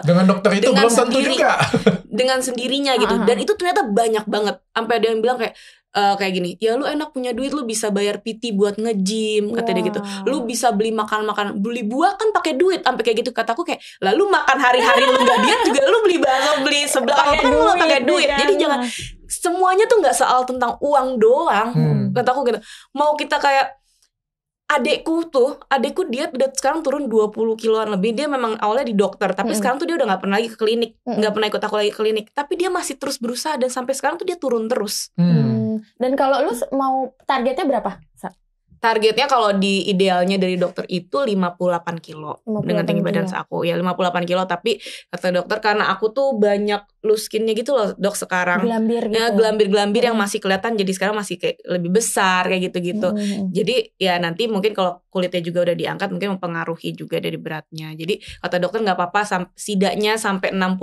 dengan dokter itu belum tentu juga dengan sendirinya gitu. Dan itu ternyata banyak banget. Sampai ada yang bilang kayak gini, ya lu enak punya duit, lu bisa bayar PT buat nge-gym, kata dia gitu. Lu bisa beli makan, beli buah kan pakai duit, sampai kayak gitu. Kataku kayak, lalu makan hari-hari lu gak diet juga lu beli bakso, beli sebelah apa kan lu pakai duit. Jadi jangan semuanya tuh nggak soal tentang uang doang. Kataku gitu. Mau kita kayak adekku dia udah sekarang turun 20 kiloan lebih. Dia memang awalnya di dokter, tapi sekarang tuh dia udah gak pernah lagi ke klinik, gak pernah ikut aku lagi ke klinik. Tapi dia masih terus berusaha dan sampai sekarang tuh dia turun terus. Dan kalau lu mau targetnya berapa? Targetnya kalau di idealnya dari dokter itu 58 kilo 58 dengan tinggi badan kilo. aku. Ya 58 kilo, tapi kata dokter karena aku tuh banyak loose skinnya gitu loh dok sekarang. Gelambir gitu. Ya gelambir-gelambir yang masih kelihatan, jadi sekarang masih kayak lebih besar kayak gitu-gitu. Jadi ya nanti mungkin kalau kulitnya juga udah diangkat mungkin mempengaruhi juga dari beratnya. Jadi kata dokter nggak apa-apa setidaknya sampai 65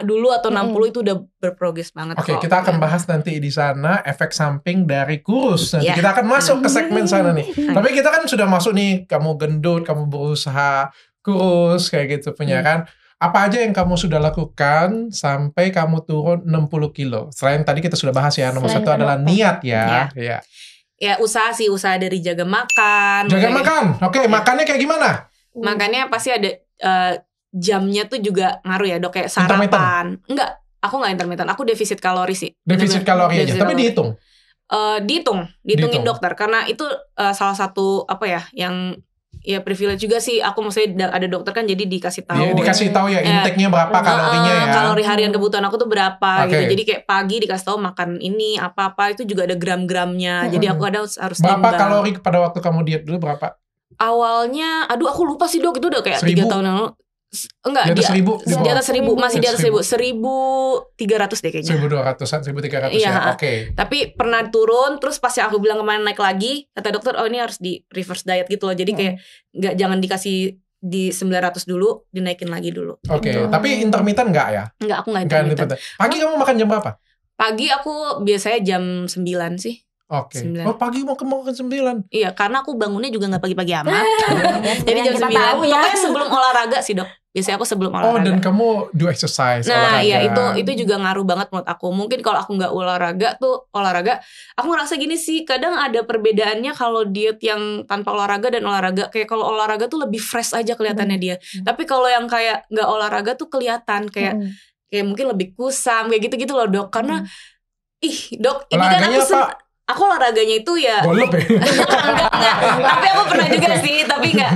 dulu atau 60 itu udah berprogres banget. Oke, kita akan bahas nanti di sana efek samping dari kurus. Nanti Ya. kita akan masuk ke segmen sana nih. Tapi kita kan sudah masuk nih, kamu gendut, kamu berusaha kurus kayak gitu punya kan. Apa aja yang kamu sudah lakukan sampai kamu turun 60 kilo? Selain tadi kita sudah bahas ya, nomor Selain satu adalah dokter. niat ya. Ya. Ya usaha dari jaga makan. Jaga Kayak makan. Oke, makannya kayak gimana? Makannya pasti ada jamnya tuh juga ngaruh ya dok, kayak sarapan. Enggak, aku nggak intermittent, aku defisit kalori sih. Defisit kalori aja, Defisit tapi kalori. dihitung. Dihitungin Dihitung. dokter karena itu salah satu apa ya yang ya privilege juga sih. Aku maksudnya ada dokter kan, jadi dikasih tahu. Iya, dikasih tahu ya intake-nya berapa kalorinya ya. Kalori harian kebutuhan aku tuh berapa Oke. gitu. Jadi kayak pagi dikasih tahu makan ini apa-apa, itu juga ada gram-gramnya. Jadi aku kadang harus Berapa timbang. kalori pada waktu kamu diet dulu berapa? Awalnya, aduh aku lupa sih dok, itu udah kayak 3 1.000? tahun yang lalu. Enggak, Di atas 1.000? di atas 1.000, masih di atas 1.000, 1.000. 1.300 deh kayaknya. 1.200-an, 1.300 Iya, ya. Oke. Tapi pernah turun, terus pas yang aku bilang kemarin naik lagi, kata dokter, oh ini harus di reverse diet gitu loh. Jadi kayak jangan dikasih di 900 dulu, dinaikin lagi dulu. Oke, tapi intermittent enggak ya? Enggak, aku enggak Enggak intermittent. intermittent. Pagi kamu makan jam berapa? Pagi aku biasanya jam 9 sih. Oke. 9. Oh, pagi mau ke 9. Iya, karena aku bangunnya juga gak pagi-pagi amat. Jadi Yang jam kita 9. tahu ya. Pokoknya sebelum olahraga sih dok. Biasanya aku sebelum Oh, olahraga. dan kamu do exercise, Nah olahraga. iya, itu juga ngaruh banget menurut aku. Mungkin kalau aku nggak olahraga, aku ngerasa gini sih, kadang ada perbedaannya kalau diet yang tanpa olahraga dan olahraga. Kayak kalau olahraga tuh lebih fresh aja kelihatannya dia. Tapi kalau yang kayak nggak olahraga tuh kelihatan kayak mungkin lebih kusam kayak gitu-gitu loh dok. Karena dok, ini kan Olahraganya apa? Aku olahraganya itu ya Golep ya? enggak. Tapi aku pernah juga sih, tapi enggak.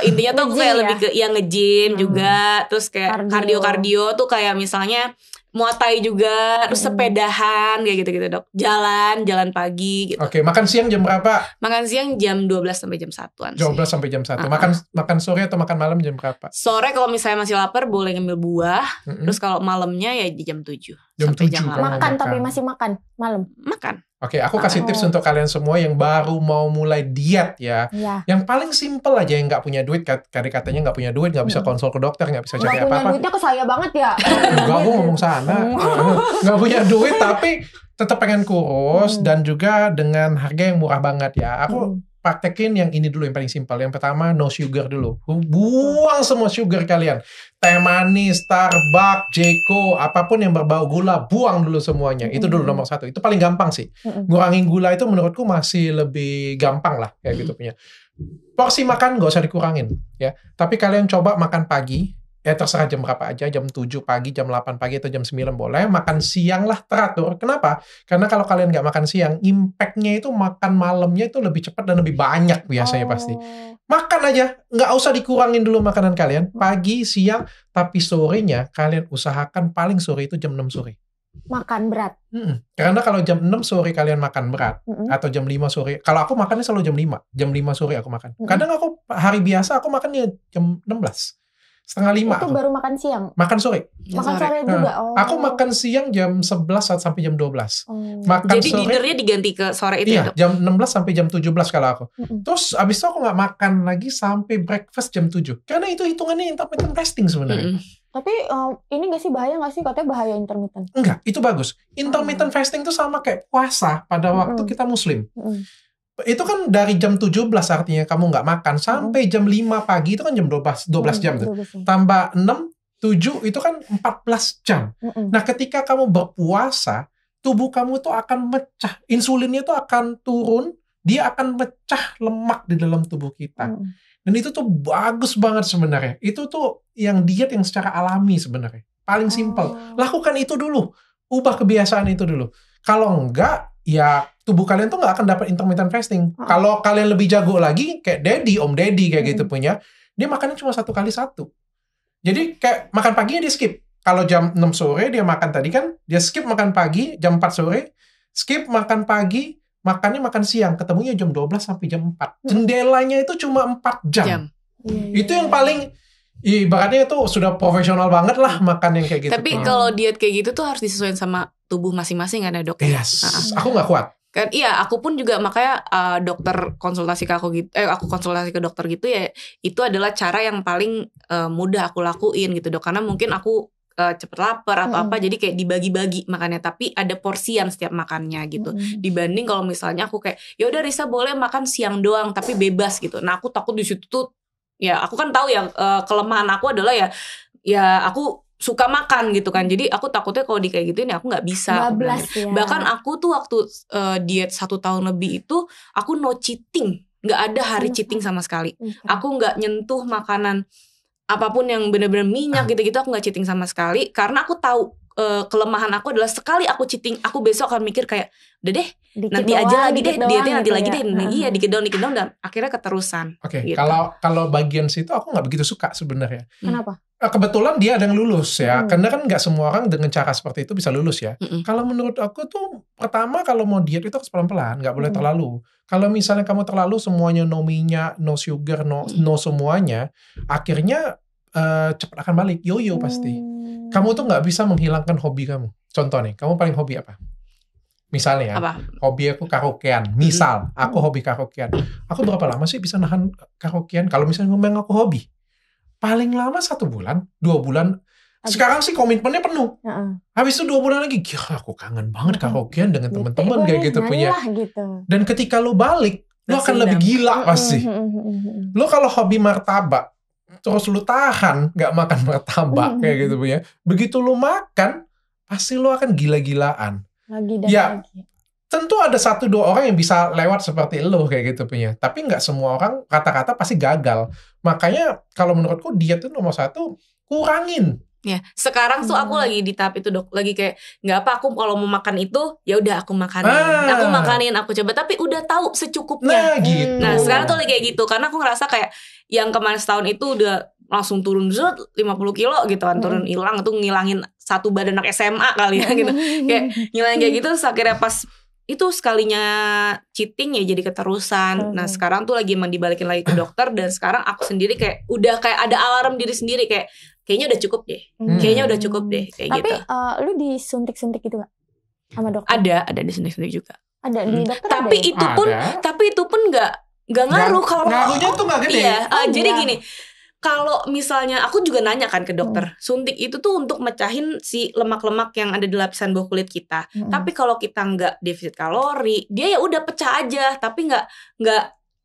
Intinya tuh aku kayak Nge-gym lebih ke nge-gym juga, terus kayak Kardio. kardio tuh kayak misalnya Muay Thai juga, terus sepedahan kayak gitu-gitu dok. Jalan pagi gitu. Oke, makan siang jam berapa? Makan siang jam 12 sampai jam 1-an 12 sih. sampai jam 1. Makan sore atau makan malam jam berapa? Sore kalau misalnya masih lapar boleh ngambil buah, Mm-mm. terus kalau malamnya ya di jam 7 Jam sampai 7 jam kalau 8. Makan makan. tapi masih makan malam. Makan. Oke, aku kasih tips untuk kalian semua yang baru mau mulai diet ya. Iya. Yang paling simple aja, yang nggak punya duit, katanya nggak punya duit, nggak bisa konsul ke dokter, nggak bisa cari Nggak punya apa-apa. duitnya ke saya banget ya. Enggak, aku ngomong sana. Nggak punya duit tapi tetap pengen kurus dan juga dengan harga yang murah banget ya. Aku praktekin yang ini dulu, yang paling simpel. Yang pertama, no sugar dulu. Buang semua sugar kalian. Teh manis, Starbucks, Jeko, apapun yang berbau gula, buang dulu semuanya. Itu dulu nomor 1. Itu paling gampang sih. Ngurangin gula itu menurutku masih lebih gampang lah kayak gitu punya. Porsi makan nggak usah dikurangin ya. Tapi kalian coba makan pagi. Ya terserah jam berapa aja, jam 7 pagi, jam 8 pagi, atau jam 9 boleh. Makan siang lah teratur. Kenapa? Karena kalau kalian nggak makan siang, impact-nya itu makan malamnya itu lebih cepat dan lebih banyak biasanya pasti. Makan aja, nggak usah dikurangin dulu makanan kalian. Pagi, siang, tapi sorenya kalian usahakan paling sore itu jam 6 sore. Makan berat. Karena kalau jam 6 sore kalian makan berat, atau jam 5 sore, kalau aku makannya selalu jam 5. Jam 5 sore aku makan. Kadang aku hari biasa aku makannya jam 16. Setengah 5 Itu aku. baru makan siang. Makan sore. Makan sore juga. Aku makan siang jam 11 sampai jam 12. Makan Jadi sore. dinnernya diganti ke sore itu Iya, ya dok? jam 16 sampai jam 17 kalau aku. Terus abis itu aku nggak makan lagi sampai breakfast jam 7. Karena itu hitungannya intermittent fasting sebenarnya. Tapi ini gak sih bahaya gak sih? Katanya bahaya intermittent. Enggak, itu bagus. Intermittent fasting itu sama kayak puasa pada waktu kita muslim. Itu kan dari jam 17 artinya kamu nggak makan sampai jam 5 pagi, itu kan jam 12 jam tuh. Tambah 6, 7 itu kan 14 jam. Nah, ketika kamu berpuasa, tubuh kamu tuh akan mecah, insulinnya tuh akan turun, dia akan mecah lemak di dalam tubuh kita. Dan itu tuh bagus banget sebenarnya. Itu tuh yang diet yang secara alami sebenarnya. Paling simpel. Lakukan itu dulu. Ubah kebiasaan itu dulu. Kalau enggak, ya tubuh kalian tuh nggak akan dapat intermittent fasting. Kalau kalian lebih jago lagi, kayak Om Daddy kayak gitu punya, dia makannya cuma 1 kali 1. Jadi kayak makan paginya dia skip. Kalau jam 6 sore dia makan tadi kan, dia skip makan pagi, jam 4 sore, skip makan pagi, makannya makan siang, ketemunya jam 12 sampai jam 4. Jendelanya itu cuma 4 jam. Itu yang paling, ibaratnya itu sudah profesional banget lah makan yang kayak gitu. Tapi kalau diet kayak gitu tuh harus disesuaikan sama tubuh masing-masing kan ya dok? Yes, aku nggak kuat. Kan iya, aku pun juga makanya dokter konsultasi ke aku gitu, aku konsultasi ke dokter gitu ya, itu adalah cara yang paling mudah aku lakuin gitu dok, karena mungkin aku cepet lapar atau apa, jadi kayak dibagi-bagi makannya, tapi ada porsian setiap makannya gitu. Dibanding kalau misalnya aku kayak, ya udah Risa boleh makan siang doang tapi bebas gitu. Nah aku takut di situ tuh, ya aku kan tahu ya kelemahan aku adalah ya aku suka makan gitu kan, jadi aku takutnya kalau di kayak gitu ini aku nggak bisa. Bahkan aku tuh waktu diet 1 tahun lebih itu aku no cheating, nggak ada hari cheating sama sekali. Aku nggak nyentuh makanan apapun yang benar-benar minyak gitu-gitu, aku nggak cheating sama sekali karena aku tahu kelemahan aku adalah sekali aku cheating, aku besok akan mikir kayak udah deh dikit nanti doang, aja lagi deh dietnya nanti lagi deh. Iya dikit doang dan akhirnya keterusan. Oke, gitu. Kalau bagian situ aku nggak begitu suka sebenarnya. Kenapa? Kebetulan dia ada yang lulus ya, karena kan nggak semua orang dengan cara seperti itu bisa lulus ya. Kalau menurut aku tuh pertama kalau mau diet itu harus pelan-pelan, nggak boleh terlalu. Kalau misalnya kamu terlalu semuanya no minyak, no sugar, no semuanya, akhirnya cepat akan balik, yo-yo pasti. Kamu tuh nggak bisa menghilangkan hobi kamu. Contoh nih, kamu paling hobi apa? Misalnya, hobi aku karaokean. Misal, aku hobi karaokean. Aku berapa lama sih bisa nahan karaokean? Kalau misalnya memang aku hobi, paling lama 1 bulan, 2 bulan. Sekarang sih komitmennya penuh. Habis itu 2 bulan lagi, gila aku kangen banget karaokean dengan teman-teman kayak gitu punya. Gitu. Dan ketika lo balik, lo akan lebih gila pasti. Lo kalau hobi martabak, terus lo tahan nggak makan martabak kayak gitu punya. Begitu lo makan, pasti lo akan gila-gilaan. Ya, tentu ada 1-2 orang yang bisa lewat seperti lo kayak gitu punya. Tapi nggak semua orang kata-kata pasti gagal. Makanya kalau menurutku diet itu nomor 1, kurangin. Ya, sekarang tuh aku lagi di tahap itu dok, lagi kayak nggak apa aku kalau mau makan itu ya udah aku makanin, aku coba tapi udah tahu secukupnya. Gitu. Nah sekarang tuh lagi kayak gitu karena aku ngerasa kayak yang kemarin setahun itu udah langsung turun 50 kilo gitu kan, turun hilang tuh ngilangin 1 badan anak SMA kali ya gitu, kayak ngilangin kayak gitu. Terus akhirnya pas itu sekalinya cheating ya jadi keterusan. Nah sekarang tuh lagi emang dibalikin lagi ke dokter dan sekarang aku sendiri kayak udah kayak ada alarm diri sendiri kayak kayaknya udah cukup deh, kayaknya udah cukup deh kayak tapi, gitu. Tapi lu disuntik-suntik gitu gak sama dokter? Ada disuntik-suntik juga. Ada di dokter. Tapi ada itu pun nggak ngaruh kalau ngaruhnya tuh nggak gede. Iya, jadi gini. Kalau misalnya aku juga nanya kan ke dokter, suntik itu tuh untuk mecahin si lemak-lemak yang ada di lapisan bawah kulit kita. Tapi kalau kita nggak defisit kalori, dia ya udah pecah aja, tapi nggak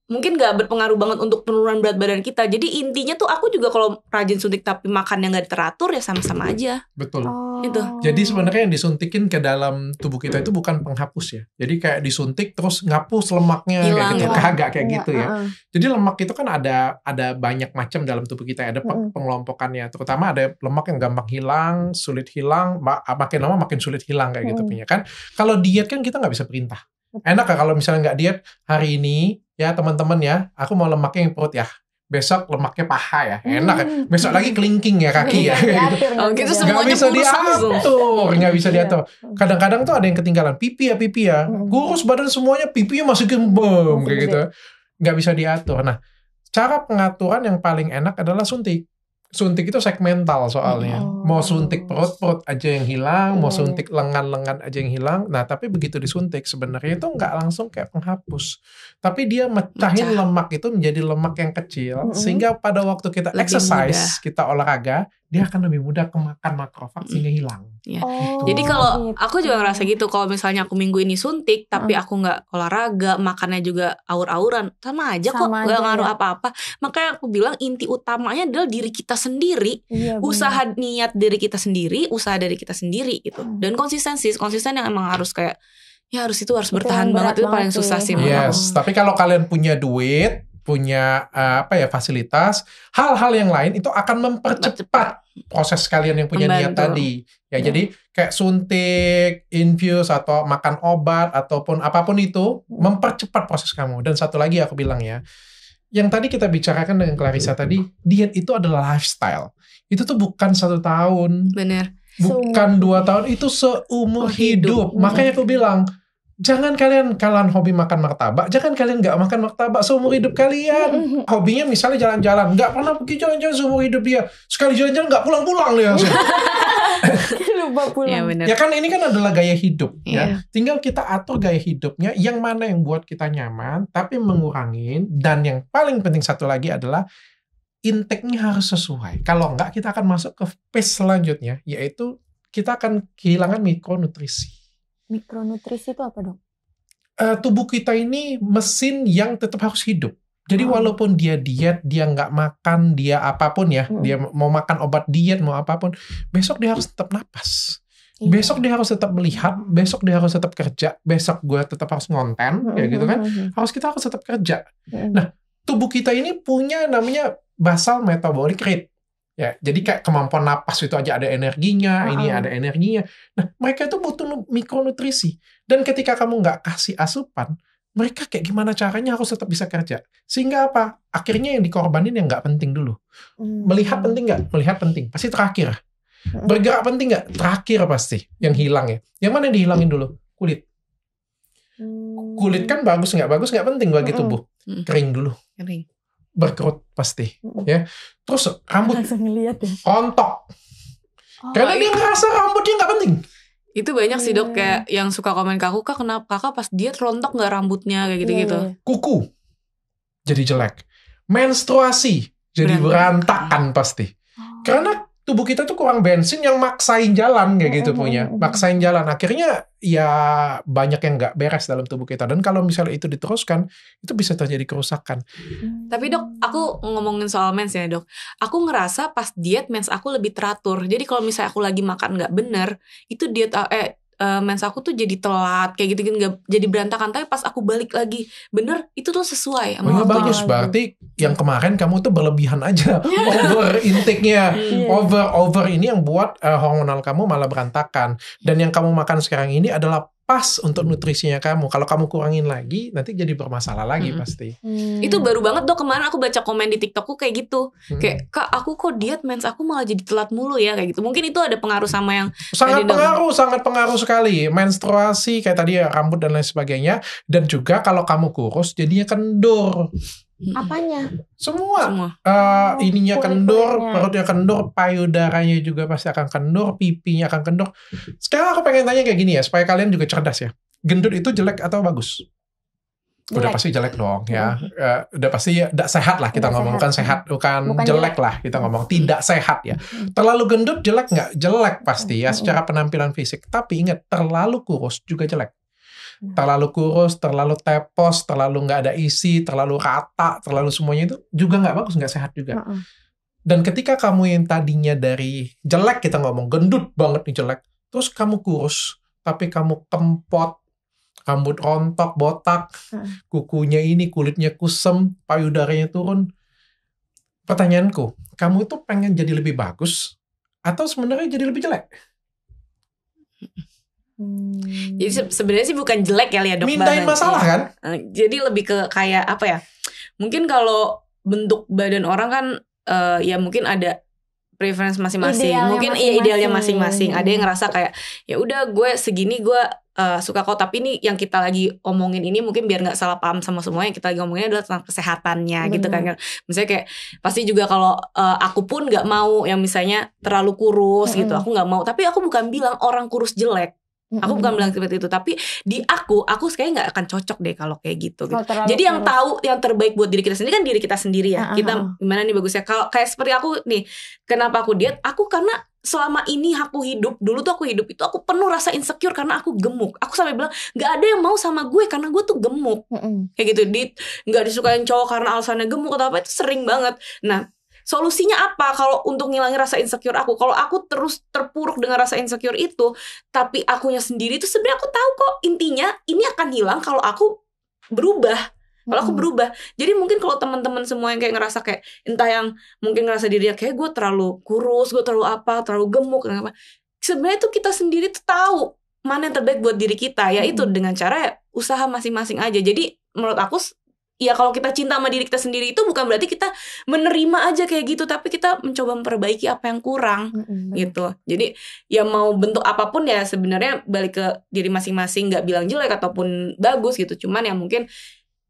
mungkin nggak berpengaruh banget untuk penurunan berat badan kita. Jadi intinya tuh aku juga kalau rajin suntik tapi makan yang nggak teratur ya sama-sama aja. Betul. Itu. Jadi sebenarnya yang disuntikin ke dalam tubuh kita itu bukan penghapus ya. Jadi kayak disuntik terus ngapus lemaknya kayak gitu. Kagak kayak gitu ya. Jadi lemak itu kan ada banyak macam dalam tubuh kita. Ada pengelompokannya. Terutama ada lemak yang gampang hilang, sulit hilang, makin lama makin sulit hilang kayak gitu punya kan. Kalau diet kan kita nggak bisa perintah. Enak kan kalau misalnya nggak diet hari ini ya teman-teman ya, aku mau lemaknya yang perut ya. Besok lemaknya paha ya, enak kan. Besok lagi kelingking ya kaki ya. Gitu nggak bisa diatur, nggak bisa diatur. Kadang-kadang tuh ada yang ketinggalan pipi ya. Kurus badan semuanya, pipinya masih gembem kayak gitu. Nggak bisa diatur. Nah, cara pengaturan yang paling enak adalah suntik. Suntik itu segmental soalnya. Mau suntik perut aja yang hilang, mau suntik lengan aja yang hilang. Nah, tapi begitu disuntik sebenarnya itu nggak langsung kayak penghapus. Tapi dia mecahin lemak itu menjadi lemak yang kecil. Sehingga pada waktu kita lebih exercise, kita olahraga, dia akan lebih mudah kemakan makrofag sehingga hilang. Ya. Jadi kalau aku juga ngerasa gitu, kalau misalnya aku minggu ini suntik, tapi aku nggak olahraga, makannya juga aur-auran, sama aja kok, nggak ngaruh apa-apa. Makanya aku bilang inti utamanya adalah diri kita sendiri, usaha niat diri kita sendiri, usaha dari kita sendiri gitu, dan konsisten yang emang harus kayak, ya harus bertahan banget, itu paling susah sih. Yes, tapi kalau kalian punya duit, punya fasilitas, hal-hal yang lain itu akan mempercepat proses kalian yang punya niat tadi. Ya, jadi kayak suntik, infuse atau makan obat ataupun apapun itu mempercepat proses kamu. Dan satu lagi aku bilang ya, yang tadi kita bicarakan dengan Clarissa tadi, diet itu adalah lifestyle. Itu tuh bukan 1 tahun. Bener. Bukan 2 tahun, itu seumur hidup. Makanya aku bilang, jangan kalian hobi makan martabak, jangan kalian nggak makan martabak seumur hidup kalian. Hobinya misalnya jalan-jalan, nggak pernah pergi jalan-jalan seumur hidup dia. Sekali jalan-jalan nggak pulang-pulang dia langsung. Lupa pulang. Ya, Ya kan ini kan adalah gaya hidup ya. Iya. Tinggal kita atur gaya hidupnya yang mana yang buat kita nyaman, tapi mengurangin. Dan yang paling penting satu lagi adalah intake-nya harus sesuai. Kalau enggak kita akan masuk ke phase selanjutnya, yaitu kita akan kehilangan mikronutrisi. Mikronutrisi itu apa, Dok? Tubuh kita ini mesin yang tetap harus hidup. Jadi walaupun dia diet, dia nggak makan, dia apapun ya, dia mau makan obat diet, mau apapun, besok dia harus tetap napas. Iya. Besok dia harus tetap melihat, besok dia harus tetap kerja, besok gue tetap harus ngonten, kayak gitu kan. Kita harus tetap kerja. Nah, tubuh kita ini punya namanya basal metabolic rate. Ya, jadi kayak kemampuan napas itu aja ada energinya, ini ada energinya. Nah, mereka itu butuh mikronutrisi. Dan ketika kamu nggak kasih asupan, mereka kayak gimana caranya harus tetap bisa kerja. Sehingga apa? Akhirnya yang dikorbanin yang nggak penting dulu. Melihat penting nggak? Melihat penting. Pasti terakhir. Bergerak penting nggak? Terakhir pasti. Yang hilang ya. Yang mana yang dihilangin dulu? Kulit. Kulit kan bagus nggak penting bagi tubuh. Kering dulu. Kering. Berkerut pasti. Ya. Terus rambut Langsung ngeliat ya. rontok. Karena dia ngerasa rambutnya nggak penting. Itu banyak sih dok kayak yang suka komen ke aku, Kak kenapa kakak pas diet rontok nggak rambutnya kayak gitu-gitu. Kuku jadi jelek. Menstruasi jadi berantakan pasti. Karena tubuh kita tuh kurang bensin yang maksain jalan kayak gitu punya. Maksain jalan. Akhirnya ya banyak yang nggak beres dalam tubuh kita. Dan kalau misalnya itu diteruskan, itu bisa terjadi kerusakan. Tapi dok, aku ngomongin soal mens ya dok. Aku ngerasa pas diet mens aku lebih teratur. Jadi kalau misalnya aku lagi makan nggak bener, itu diet mens aku tuh jadi telat kayak gitu nggak jadi berantakan. Tapi pas aku balik lagi bener, itu tuh sesuai sama waktunya. Bagus, berarti yang kemarin kamu tuh berlebihan aja. Over intake-nya. Over ini yang buat hormonal kamu malah berantakan. Dan yang kamu makan sekarang ini adalah pas untuk nutrisinya kamu. Kalau kamu kurangin lagi, nanti jadi bermasalah lagi pasti. Itu baru banget dok, kemarin aku baca komen di TikTokku kayak gitu. Kayak, Kak aku kok diet mens aku malah jadi telat mulu ya kayak gitu. Mungkin itu ada pengaruh sama yang sangat pengaruh sekali. Menstruasi kayak tadi ya, rambut dan lain sebagainya. Dan juga kalau kamu kurus jadinya kendur. Apanya? Semua. Ininya kendur, perutnya kendur, payudaranya juga pasti akan kendur, pipinya akan kendur. Sekarang aku pengen tanya kayak gini ya, supaya kalian juga cerdas ya. Gendut itu jelek atau bagus? Udah pasti jelek dong ya. Udah pasti ya, tidak sehat lah kita ngomong. Bukan sehat, bukan jelek lah kita ngomong. Tidak sehat ya. Terlalu gendut jelek nggak? Jelek pasti ya secara penampilan fisik. Tapi ingat, terlalu kurus juga jelek. Terlalu kurus, terlalu tepos, terlalu nggak ada isi, terlalu rata, terlalu semuanya itu juga nggak bagus, nggak sehat juga. Dan ketika kamu yang tadinya dari jelek kita ngomong, gendut banget nih jelek, terus kamu kurus, tapi kamu kempot, rambut rontok, botak, kukunya ini, kulitnya kusem, payudaranya turun. Pertanyaanku, kamu itu pengen jadi lebih bagus, atau sebenarnya jadi lebih jelek? Jadi sebenarnya sih bukan jelek ya dok. Mindahin masalah kan? Jadi lebih ke kayak apa ya? Mungkin kalau bentuk badan orang kan ya mungkin ada preference masing-masing. Mungkin idealnya masing-masing. Ada yang ngerasa kayak ya udah gue segini gue suka kok. Tapi ini yang kita lagi omongin ini mungkin biar nggak salah paham sama semua, yang kita lagi ngomongin adalah tentang kesehatannya gitu kan. Misalnya kayak pasti juga kalau aku pun nggak mau yang misalnya terlalu kurus gitu. Aku nggak mau. Tapi aku bukan bilang orang kurus jelek. Aku bukan bilang seperti itu, tapi di aku kayaknya nggak akan cocok deh kalau kayak gitu. Jadi yang tahu yang terbaik buat diri kita sendiri kan diri kita sendiri ya. Kita gimana nih bagusnya. Kalau kayak seperti aku nih, kenapa aku diet? Aku karena selama ini aku hidup, dulu tuh aku hidup itu aku penuh rasa insecure karena aku gemuk. Aku sampai bilang nggak ada yang mau sama gue karena gue tuh gemuk. Kayak gitu, nggak disukain cowok karena alasannya gemuk atau apa, itu sering banget. Nah, solusinya apa kalau untuk ngilangin rasa insecure aku? Kalau aku terus terpuruk dengan rasa insecure itu, tapi akunya sendiri itu sebenarnya aku tahu kok intinya ini akan hilang kalau aku berubah. Kalau aku berubah. Jadi mungkin kalau teman-teman semua yang kayak ngerasa kayak entah yang mungkin ngerasa dirinya kayak gue terlalu kurus, gue terlalu apa, terlalu gemuk, apa. Sebenarnya tuh kita sendiri tuh tahu mana yang terbaik buat diri kita. Ya itu dengan cara usaha masing-masing aja. Jadi menurut aku ya kalau kita cinta sama diri kita sendiri itu bukan berarti kita menerima aja kayak gitu, tapi kita mencoba memperbaiki apa yang kurang gitu. Jadi ya mau bentuk apapun ya sebenarnya balik ke diri masing-masing, nggak bilang jelek ataupun bagus gitu. Cuman ya mungkin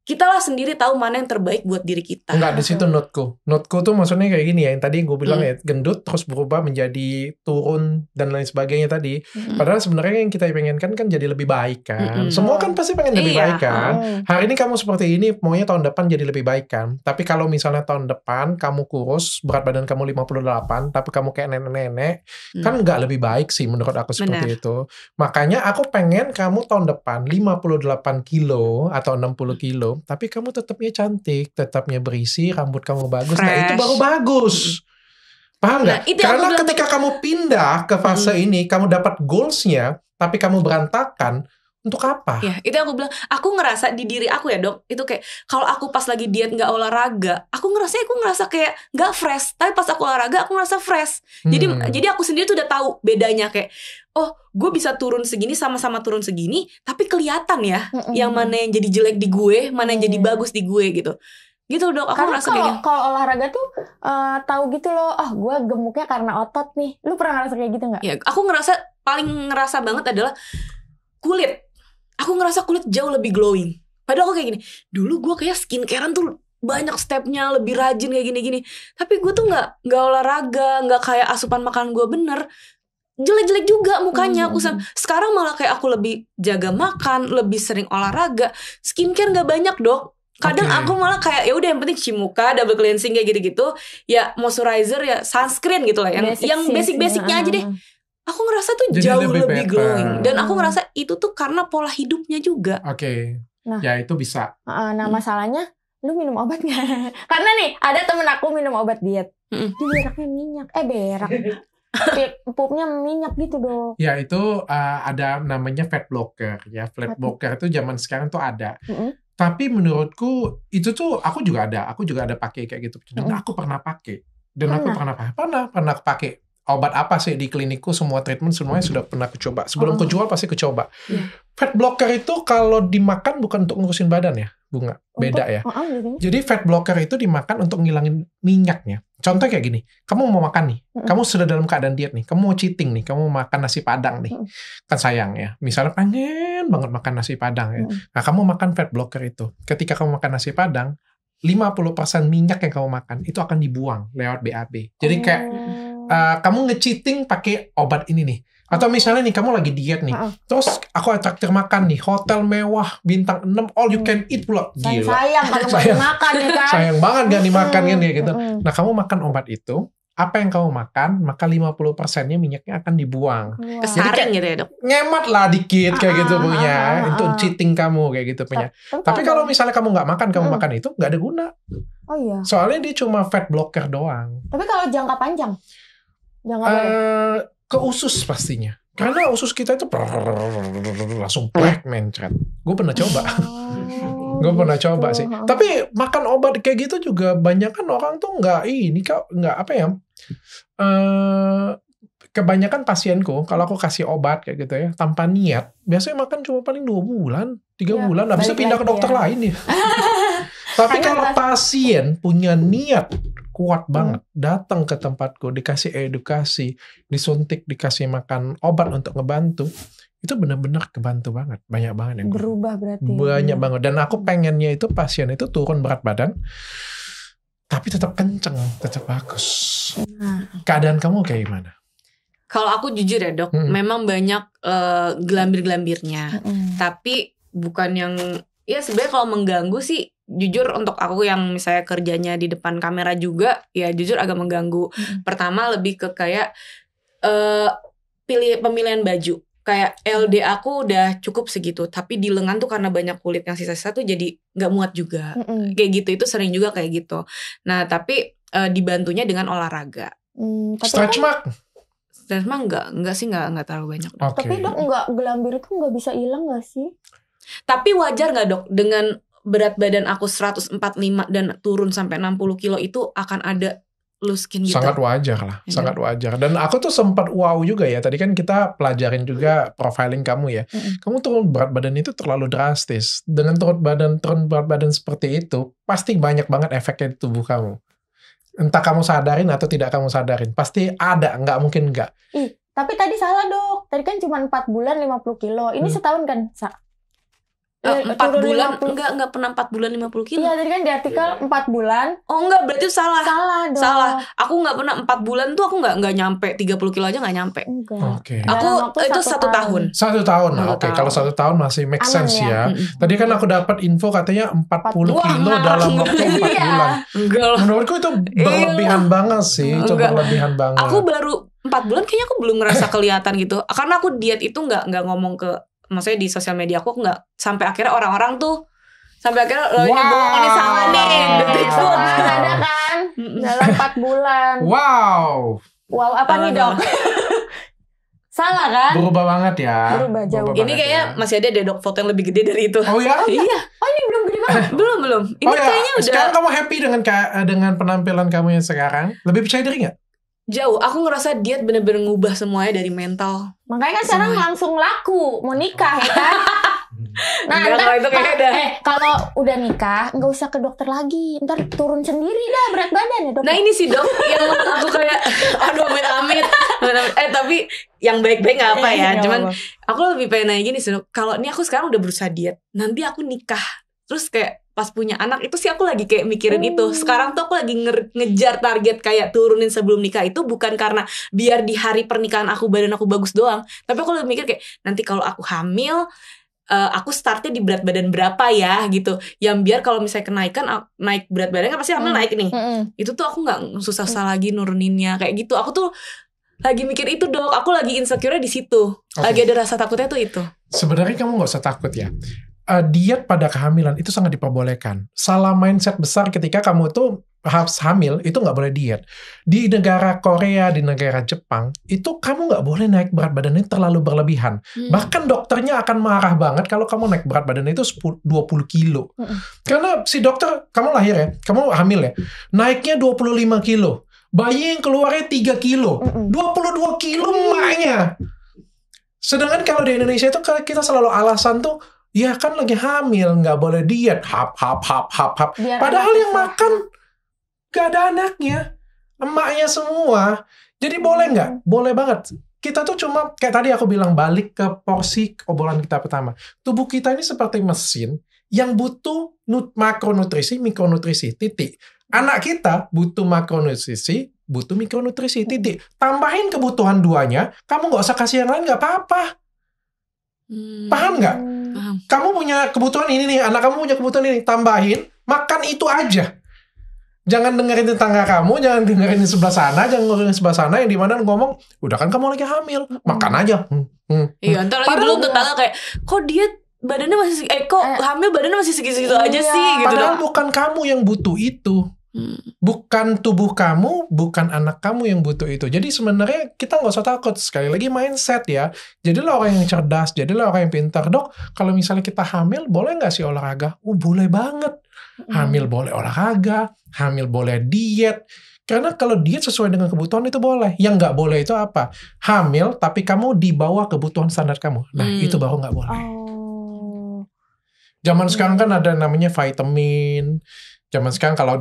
kita lah sendiri tahu mana yang terbaik buat diri kita. Enggak, di situ noteku tuh maksudnya kayak gini ya, yang tadi gue bilang ya, gendut terus berubah menjadi turun dan lain sebagainya tadi. Padahal sebenarnya yang kita pengenkan kan jadi lebih baik kan. Semua kan pasti pengen lebih baik kan. Hari ini kamu seperti ini, maunya tahun depan jadi lebih baik kan. Tapi kalau misalnya tahun depan kamu kurus, berat badan kamu 58, tapi kamu kayak nenek-nenek, kan nggak lebih baik sih menurut aku seperti itu. Makanya aku pengen kamu tahun depan 58 kilo atau 60 kilo, tapi kamu tetapnya cantik, tetapnya berisi, rambut kamu bagus. Fresh. Nah itu baru bagus. Paham nggak? Karena ketika kamu pindah ke fase ini, kamu dapat goalsnya, tapi kamu berantakan, untuk apa? Ya, itu aku bilang, aku ngerasa di diri aku ya dok, itu kayak kalau aku pas lagi diet nggak olahraga, aku ngerasa kayak nggak fresh. Tapi pas aku olahraga, aku ngerasa fresh. Jadi aku sendiri tuh udah tahu bedanya kayak, oh gue bisa turun segini sama-sama turun segini, tapi kelihatan ya, yang mana yang jadi jelek di gue, mana yang jadi bagus di gue gitu. Gitu dok, aku ngerasa kayak gitu. Kalau olahraga tuh tahu gitu loh, gue gemuknya karena otot nih. Lu pernah ngerasa kayak gitu nggak? Ya, aku paling ngerasa banget adalah kulit. Aku ngerasa kulit jauh lebih glowing. Padahal aku kayak gini, dulu gue kayak skincarean tuh banyak stepnya, lebih rajin kayak gini-gini. Tapi gue tuh nggak olahraga, nggak kayak asupan makan gue bener. Jelek-jelek juga mukanya. Sekarang malah kayak aku lebih jaga makan, lebih sering olahraga. Skincare nggak banyak dok. Kadang aku malah kayak ya udah yang penting cuci muka, double cleansing kayak gitu-gitu. Ya moisturizer, ya sunscreen gitu lah. Yang basic-basicnya aja deh. Aku ngerasa tuh jadi jauh lebih glowing. Dan aku ngerasa itu tuh karena pola hidupnya juga. Nah, ya itu bisa. Nah masalahnya, lu minum obat gak? Karena nih ada temen aku minum obat diet. Dia beraknya minyak. Berak. Pupnya minyak gitu dong. Ya itu ada namanya fat blocker. Ya fat blocker itu zaman sekarang tuh ada. Tapi menurutku itu tuh aku juga ada pakai kayak gitu. Dan aku pernah pakai. Aku pernah pakai. Obat apa sih di klinikku, semua treatment semuanya sudah pernah kecoba. Sebelum kejual pasti kecoba. Fat blocker itu kalau dimakan bukan untuk ngurusin badan ya, Bunga. Beda ya. Jadi fat blocker itu dimakan untuk ngilangin minyaknya. Contoh kayak gini, kamu mau makan nih, kamu sudah dalam keadaan diet nih, kamu mau cheating nih, kamu mau makan nasi padang nih. Kan sayang ya, misalnya pengen banget makan nasi padang ya. Nah kamu makan fat blocker itu. Ketika kamu makan nasi padang, 50% minyak yang kamu makan itu akan dibuang lewat BAB. Jadi kayak kamu nge-cheating pakai obat ini nih. Atau misalnya nih kamu lagi diet nih. Terus aku traktir makan nih, hotel mewah bintang 6 all you can eat pula. Gila. Sayang kalau nggak dimakan ya kan. Sayang banget gak dimakan kan ya gitu. Nah, kamu makan obat itu, apa yang kamu makan, maka 50%-nya minyaknya akan dibuang. Kesaring gitu ya dok. Ngemat lah dikit kayak gitu punya. Untuk cheating kamu kayak gitu punya. Tapi kalau misalnya kamu nggak makan, kamu makan itu nggak ada guna. Oh iya. Soalnya dia cuma fat blocker doang. Tapi kalau jangka panjang? Ke usus pastinya. Karena usus kita itu langsung plek mencret. Gue pernah coba. Sih. Tapi makan obat kayak gitu juga banyak kan orang tuh nggak apa ya. Kebanyakan pasienku kalau aku kasih obat kayak gitu ya tanpa niat, biasanya makan cuma paling 2 bulan, 3 bulan, habis itu pindah ke dokter lain ya. Tapi kalau pasien punya niat kuat banget, datang ke tempatku, dikasih edukasi, disuntik, dikasih makan obat untuk ngebantu, itu benar-benar kebantu banget, banyak banget yang berubah berarti. Banyak banget, dan aku pengennya itu pasien itu turun berat badan, tapi tetap kenceng, tetap bagus. Keadaan kamu kayak gimana? Kalau aku jujur ya dok, memang banyak gelambir-gelambirnya, tapi bukan yang ya sebenarnya kalau mengganggu sih. Jujur untuk aku yang misalnya kerjanya di depan kamera juga, ya jujur agak mengganggu. Pertama lebih ke kayak pemilihan baju. Kayak LD aku udah cukup segitu, tapi di lengan tuh karena banyak kulit yang sisa-sisa tuh jadi nggak muat juga. Kayak gitu, itu sering juga kayak gitu. Nah tapi dibantunya dengan olahraga. Stretch mark? Stretch mark enggak sih, nggak terlalu banyak. Tapi dok, gelambir itu nggak bisa hilang nggak sih? Tapi wajar nggak dok dengan berat badan aku 145 dan turun sampai 60 kilo itu akan ada loose skin gitu. Sangat wajar lah, sangat wajar. Dan aku tuh sempat wow juga ya. Tadi kan kita pelajarin juga profiling kamu ya. Kamu turun berat badan itu terlalu drastis. Dengan turun berat badan seperti itu, pasti banyak banget efeknya di tubuh kamu. Entah kamu sadarin atau tidak kamu sadarin, pasti ada, nggak mungkin nggak. Tapi tadi salah dok. Tadi kan cuma 4 bulan 50 kilo. Ini setahun kan, Sa? 4 bulan, enggak pernah 4 bulan 50 kilo. Iya, tadi kan di artikel 4 bulan. Oh enggak, berarti salah. Salah dong. Salah. Aku enggak pernah 4 bulan tuh aku enggak nyampe 30 kilo aja enggak nyampe. Enggak. Oke. Aku itu 1 tahun. 1 tahun. Oke, kalau 1 tahun masih make sense ya. Tadi kan aku dapat info katanya 40 kilo dalam waktu 4 bulan. Enggak lah. Menurutku itu berlebihan banget sih. Itu berlebihan banget. Aku baru 4 bulan kayaknya aku belum ngerasa kelihatan gitu. Karena aku diet itu enggak ngomong ke, maksudnya di sosial media aku nggak, sampai akhirnya orang-orang tuh sampai akhirnya ini bohong, ini salah nih, detik food ada kan dalam 4 bulan. Wow apa nih dok? Salah kan? Berubah banget ya. Berubah jauh. Ini kayaknya masih ada deh dok foto yang lebih gede dari itu. Oh ya? Iya. Oh ini belum gede banget. Belum. Ini kayaknya udah. Sekarang kamu happy dengan penampilan kamu yang sekarang? Lebih percaya diri nggak? Jauh. Aku ngerasa diet bener-bener ngubah semuanya dari mental. Makanya kan sekarang langsung laku, mau nikah ya kan? Nah, kalau itu kayaknya udah. Kalau udah nikah, nggak usah ke dokter lagi. Ntar turun sendiri dah berat badan ya dok. Nah ini sih dok, yang aku kayak, aduh amit-amit. Tapi yang baik-baik nggak apa ya. Cuman aku lebih pengen nanya gini sih dok. Kalau ini aku sekarang udah berusaha diet, nanti aku nikah, terus kayak pas punya anak itu sih aku lagi kayak mikirin itu. Sekarang tuh aku lagi ngejar target kayak turunin sebelum nikah itu bukan karena biar di hari pernikahan badan aku bagus doang, tapi aku lebih mikir kayak nanti kalau aku hamil, aku startnya di berat badan berapa ya gitu, yang biar kalau misalnya kenaikan naik berat badan kan pasti hamil naik nih. Itu tuh aku nggak susah-susah lagi nuruninnya kayak gitu. Aku tuh lagi mikir itu dok, aku lagi insecure di situ. Lagi ada rasa takutnya tuh itu. Sebenarnya kamu nggak usah takut ya. Diet pada kehamilan itu sangat diperbolehkan. Salah mindset besar ketika kamu tuh harus hamil, itu nggak boleh diet. Di negara Korea, di negara Jepang, itu kamu nggak boleh naik berat badannya terlalu berlebihan. Bahkan dokternya akan marah banget kalau kamu naik berat badan itu 20 kilo. Karena si dokter, kamu lahir ya, kamu hamil ya, naiknya 25 kilo. Bayi yang keluarnya 3 kilo. 22 kilo emaknya. Sedangkan kalau di Indonesia itu kita selalu alasan tuh, ya kan lagi hamil, nggak boleh diet, hap. Padahal yang makan gak ada anaknya, emaknya semua. Jadi boleh nggak? Boleh banget. Kita tuh cuma, kayak tadi aku bilang, balik ke porsi obrolan kita pertama. Tubuh kita ini seperti mesin yang butuh makronutrisi, mikronutrisi, titik. Anak kita butuh makronutrisi, butuh mikronutrisi, titik. Tambahin kebutuhan duanya, kamu nggak usah kasih yang lain, nggak apa-apa. Paham nggak? Kamu punya kebutuhan ini nih, anak kamu punya kebutuhan ini, tambahin, makan itu aja. Jangan dengerin tetangga kamu, jangan dengerin di sebelah sana, jangan dengerin di sebelah sana yang dimana ngomong, udah kan kamu lagi hamil, makan aja. Iya, ntar lagi belum tetangga kayak, kok dia badannya masih, kok hamil badannya masih segitu-segitu aja sih. Gitu. Padahal bukan kamu yang butuh itu. Bukan tubuh kamu, bukan anak kamu yang butuh itu. Jadi sebenarnya kita nggak usah takut. Sekali lagi mindset ya. Jadilah orang yang cerdas, jadilah orang yang pintar. Dok, kalau misalnya kita hamil, boleh nggak sih olahraga? Boleh banget. Hamil boleh olahraga, hamil boleh diet. Karena kalau diet sesuai dengan kebutuhan itu boleh. Yang nggak boleh itu apa? Hamil, tapi kamu di bawah kebutuhan standar kamu. Nah, itu baru nggak boleh. Zaman sekarang kan ada namanya vitamin. Zaman sekarang kalau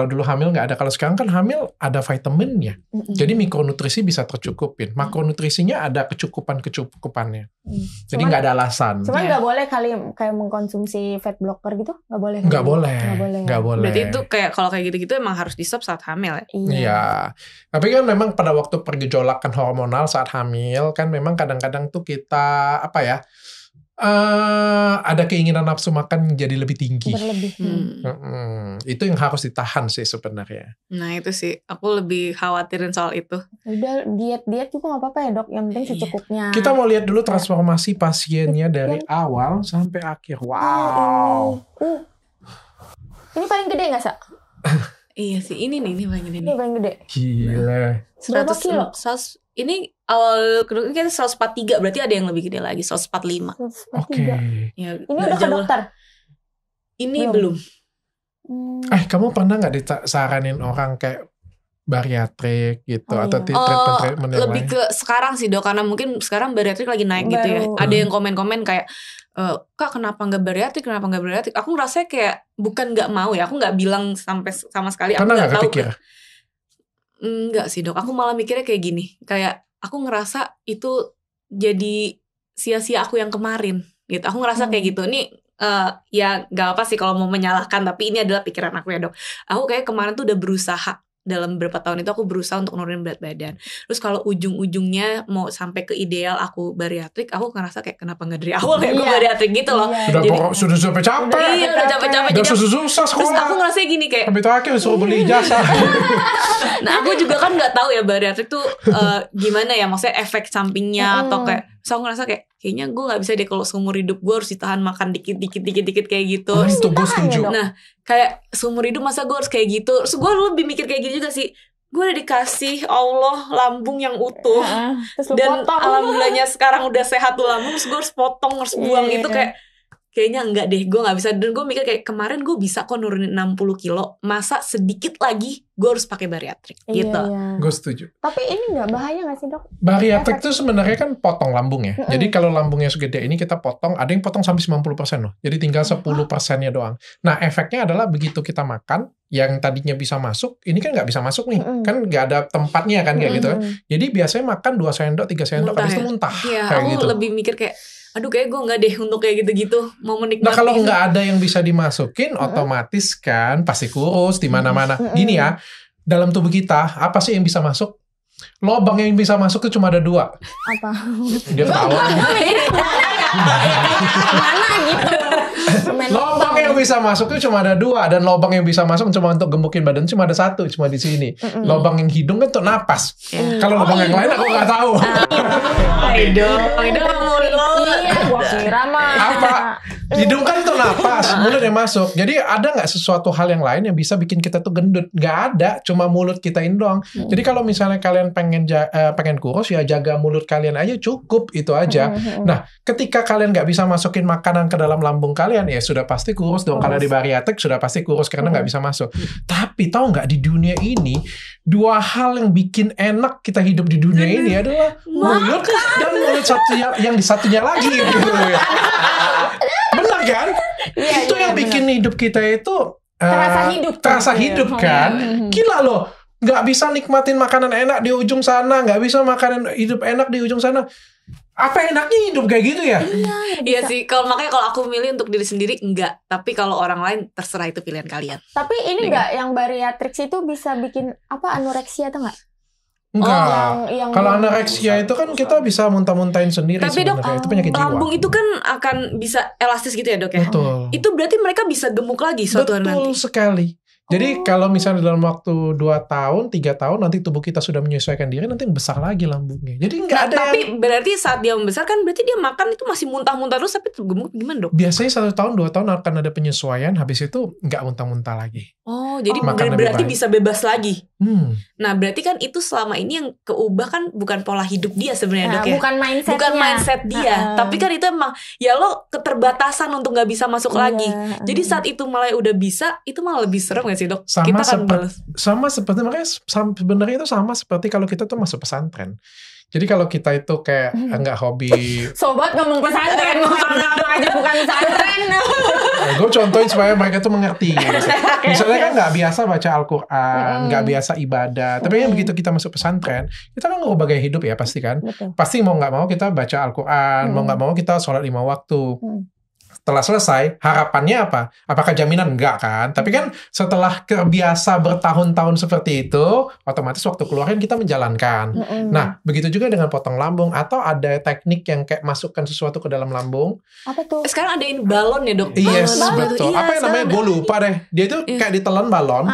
dulu hamil nggak ada, kalau sekarang kan hamil ada vitaminnya. Jadi mikronutrisi bisa tercukupin. Makronutrisinya ada kecukupannya. Jadi nggak ada alasan. Cuman nggak boleh kali kayak mengkonsumsi fat blocker gitu, nggak boleh. Nggak boleh. Berarti itu kayak kalau kayak gitu-gitu emang harus di stop saat hamil ya. Iya. Tapi kan memang pada waktu pergejolakan hormonal saat hamil kan memang kadang-kadang tuh kita ada keinginan nafsu makan jadi lebih tinggi. Berlebih. Itu yang harus ditahan sih sebenarnya. Nah itu sih, aku lebih khawatirin soal itu. Udah diet juga nggak apa-apa ya dok, yang penting secukupnya. Kita mau lihat dulu transformasi pasiennya dari awal sampai akhir. Wow. Ini paling gede nggak Sa? Iya sih, ini paling gede. Ini paling gede. Gila. 100 kilo? Ini awal kedua kita 143, berarti ada yang lebih gede lagi, 145. Oke. Ya, ini udah ke dokter? Ini belum. Kamu pernah nggak disaranin orang kayak bariatrik gitu atau treatment yang lebih lain? ke sekarang sih Dok, karena mungkin sekarang bariatrik lagi naik gitu ya. Ada yang komen-komen kayak Kak kenapa nggak bariatrik? Aku ngerasa kayak bukan nggak mau ya, aku nggak bilang sama sekali. Aku nggak tahu. Enggak sih Dok, aku malah mikirnya kayak gini, kayak aku ngerasa itu jadi sia-sia aku yang kemarin gitu. Aku ngerasa kayak gitu. Ini ya gak apa sih kalau mau menyalahkan, tapi ini adalah pikiran aku ya Dok. Aku kayak kemarin tuh udah berusaha, dalam beberapa tahun itu aku berusaha untuk nurunin berat badan. Terus kalau ujung-ujungnya mau sampai ke ideal aku bariatrik, aku ngerasa kayak kenapa gak dari awal ya gue bariatrik gitu loh. Sudah capek-capek. Iya udah capek-capek. Udah susah sekolah. Terus aku ngerasa gini kayak sampai terakhir disuruh beli ijazah. Nah aku juga kan gak tahu ya bariatrik tuh gimana ya, maksudnya efek sampingnya atau kayak, so aku ngerasa kayaknya gue gak bisa deh kalau seumur hidup gue harus ditahan makan dikit kayak gitu. Itu gue setuju. Nah kayak seumur hidup masa gue harus kayak gitu. Terus gue lebih mikir kayak gini juga sih, gue udah dikasih Allah lambung yang utuh dan alhamdulillahnya sekarang udah sehat tuh lambung, terus gue harus potong, harus buang itu kayaknya enggak deh, gue gak bisa. Dan gue mikir kayak kemarin gue bisa kok nurunin 60 kilo, masa sedikit lagi gue harus pakai bariatrik gitu. Gue setuju. Tapi ini gak bahaya gak sih Dok? Bariatrik itu sebenarnya kan potong lambung ya. Jadi kalau lambungnya segede ini kita potong, ada yang potong sampai 90% loh. Jadi tinggal 10%-nya doang. Nah efeknya adalah begitu kita makan, yang tadinya bisa masuk, ini kan gak bisa masuk nih. Kan gak ada tempatnya kan kayak gitu kan. Jadi biasanya makan 2 sendok, 3 sendok, habis itu muntah. Iya, kayak aku gitu. lebih mikir kayak aduh kayak gue gak deh untuk kayak gitu-gitu, mau menikmati. Nah kalau nggak ada yang bisa dimasukin, otomatis kan pasti kurus di mana-mana. Gini ya, dalam tubuh kita apa sih yang bisa masuk? Lobang yang bisa masuk itu cuma ada 2. Apa? Dia ketawa. Mana gitu? Lobang yang bisa masuk itu cuma ada 2, dan lobang yang bisa masuk cuma untuk gemukin badan cuma ada 1, cuma di sini. Lobang yang hidung kan untuk napas. Kalau lobang yang lain aku nggak tahu. Hidung mulut. Iya, gua kira mah. Apa? Hidung kan untuk napas, mulut yang masuk. Jadi ada nggak sesuatu hal yang lain yang bisa bikin kita tuh gendut? Nggak ada, cuma mulut kita ini doang. Jadi kalau misalnya kalian pengen kurus, ya jaga mulut kalian aja cukup, itu aja. Nah, ketika kalian nggak bisa masukin makanan ke dalam lambung kalian, ya sudah pasti kurus dong. Kalau di bariatrik sudah pasti kurus karena nggak bisa masuk. Tapi tahu nggak, di dunia ini 2 hal yang bikin enak kita hidup di dunia ini adalah mulut dan mulut yang di satunya lagi gitu ya. Benar kan? Itu yang bikin hidup kita itu terasa hidup kan. Gila loh, nggak bisa nikmatin makanan enak di ujung sana, nggak bisa makanan hidup enak di ujung sana. Apa enaknya hidup kayak gitu ya? Iya sih, makanya kalau aku milih untuk diri sendiri enggak, tapi kalau orang lain terserah, itu pilihan kalian. Tapi ini enggak, yang bariatrik itu bisa bikin apa, anoreksia atau enggak? Enggak. Kalau anoreksia itu kan kita bisa muntah-muntahin sendiri. Tapi Dok, itu penyakit jiwa. lambung itu kan akan bisa elastis gitu ya Dok ya? Betul. Itu berarti mereka bisa gemuk lagi suatu hari nanti? Betul sekali. Jadi kalau misalnya dalam waktu 2 tahun, 3 tahun nanti tubuh kita sudah menyesuaikan diri, nanti besar lagi lambungnya. Jadi nggak ada tapi berarti saat dia membesar kan berarti dia makan itu masih muntah-muntah terus, tapi gemuk gimana Dok? Biasanya 1 tahun, 2 tahun akan ada penyesuaian, habis itu nggak muntah-muntah lagi. Oh, jadi berarti bisa bebas lagi. Nah, berarti kan itu selama ini yang keubah kan bukan pola hidup dia sebenarnya Dok ya? Bukan mindset dia. Tapi kan itu emang ya lo keterbatasan untuk nggak bisa masuk lagi. Jadi saat itu malah udah bisa, itu malah lebih serem gak sih Dok? Sama seperti makanya sebenarnya itu sama seperti kalau kita tuh masuk pesantren. Jadi kalau kita itu kayak nggak hobi. Sobat ngomong pesantren, ngomong aja bukan pesantren. Gue contohin supaya mereka tuh mengerti. Misalnya kan nggak biasa baca Al-Quran, nggak biasa ibadah. Tapi yang begitu kita masuk pesantren, kita kan ngubah gaya hidup ya pasti kan. Pasti mau nggak mau kita baca Al-Quran, mau nggak mau kita sholat 5 waktu. Setelah selesai, harapannya apa? Apakah jaminan? Enggak kan? Tapi kan setelah terbiasa bertahun-tahun seperti itu, otomatis waktu keluarin kita menjalankan. Nah, begitu juga dengan potong lambung, atau ada teknik yang kayak masukkan sesuatu ke dalam lambung. Apa tuh? Sekarang adain balon ya Dok? Yes, betul. Apa yang namanya? Gue lupa deh. Dia itu kayak ditelan balon,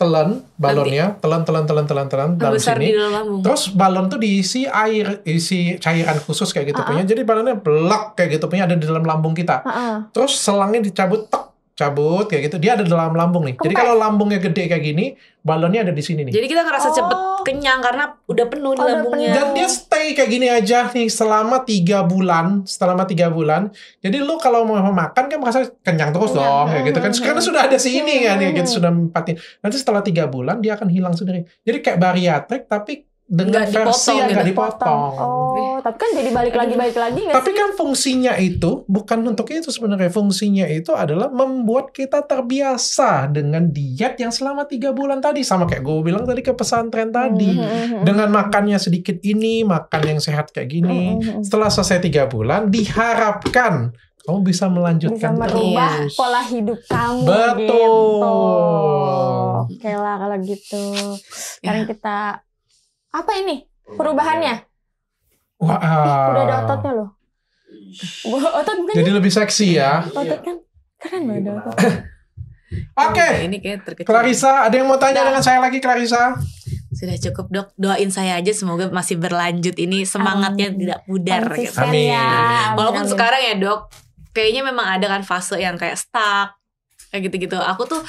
telan balonnya, telan dalam sini. Terus balon tuh diisi air, isi cairan khusus kayak gitu punya. Jadi balonnya blok kayak gitu punya ada di dalam lambung kita. Terus selangnya dicabut, tek, cabut kayak gitu. Dia ada dalam lambung nih. Jadi kalau lambungnya gede kayak gini, balonnya ada di sini nih. Jadi kita ngerasa cepet kenyang karena udah penuh di lambungnya. Dan dia stay kayak gini aja nih selama 3 bulan. Selama 3 bulan. Jadi lu kalau mau makan kan merasa kenyang terus dong kayak gitu kan. Karena sudah ada sini kan kayak gitu, sudah mempatin. Nanti setelah 3 bulan dia akan hilang sendiri. Jadi kayak bariatrik tapi dengan versi yang nggak dipotong. Oh, tapi kan jadi balik lagi nggak Tapi sih? kan fungsinya itu bukan untuk itu sebenarnya. Fungsinya itu adalah membuat kita terbiasa dengan diet yang selama 3 bulan tadi. Sama kayak gue bilang tadi ke pesantren tadi. Dengan makannya sedikit ini, makan yang sehat kayak gini. Setelah selesai 3 bulan, diharapkan kamu bisa melanjutkan Bisa merubah terus. pola hidup kamu. Betul. Gitu. Oke lah kalau gitu. Sekarang kita apa ini perubahannya? Wah. Udah ada ototnya loh. Otot bukan? Jadi lebih seksi ya. Otot kan keren loh ada otot. Oke. Ini kayak terkecil. Clarissa, ada yang mau tanya dengan saya lagi, Clarissa? Sudah cukup dok, doain saya aja semoga masih berlanjut ini semangatnya tidak pudar gitu. Konsisten Amin. ya. Walaupun Amin. sekarang ya dok, kayaknya memang ada kan fase yang kayak stuck kayak gitu-gitu. Aku tuh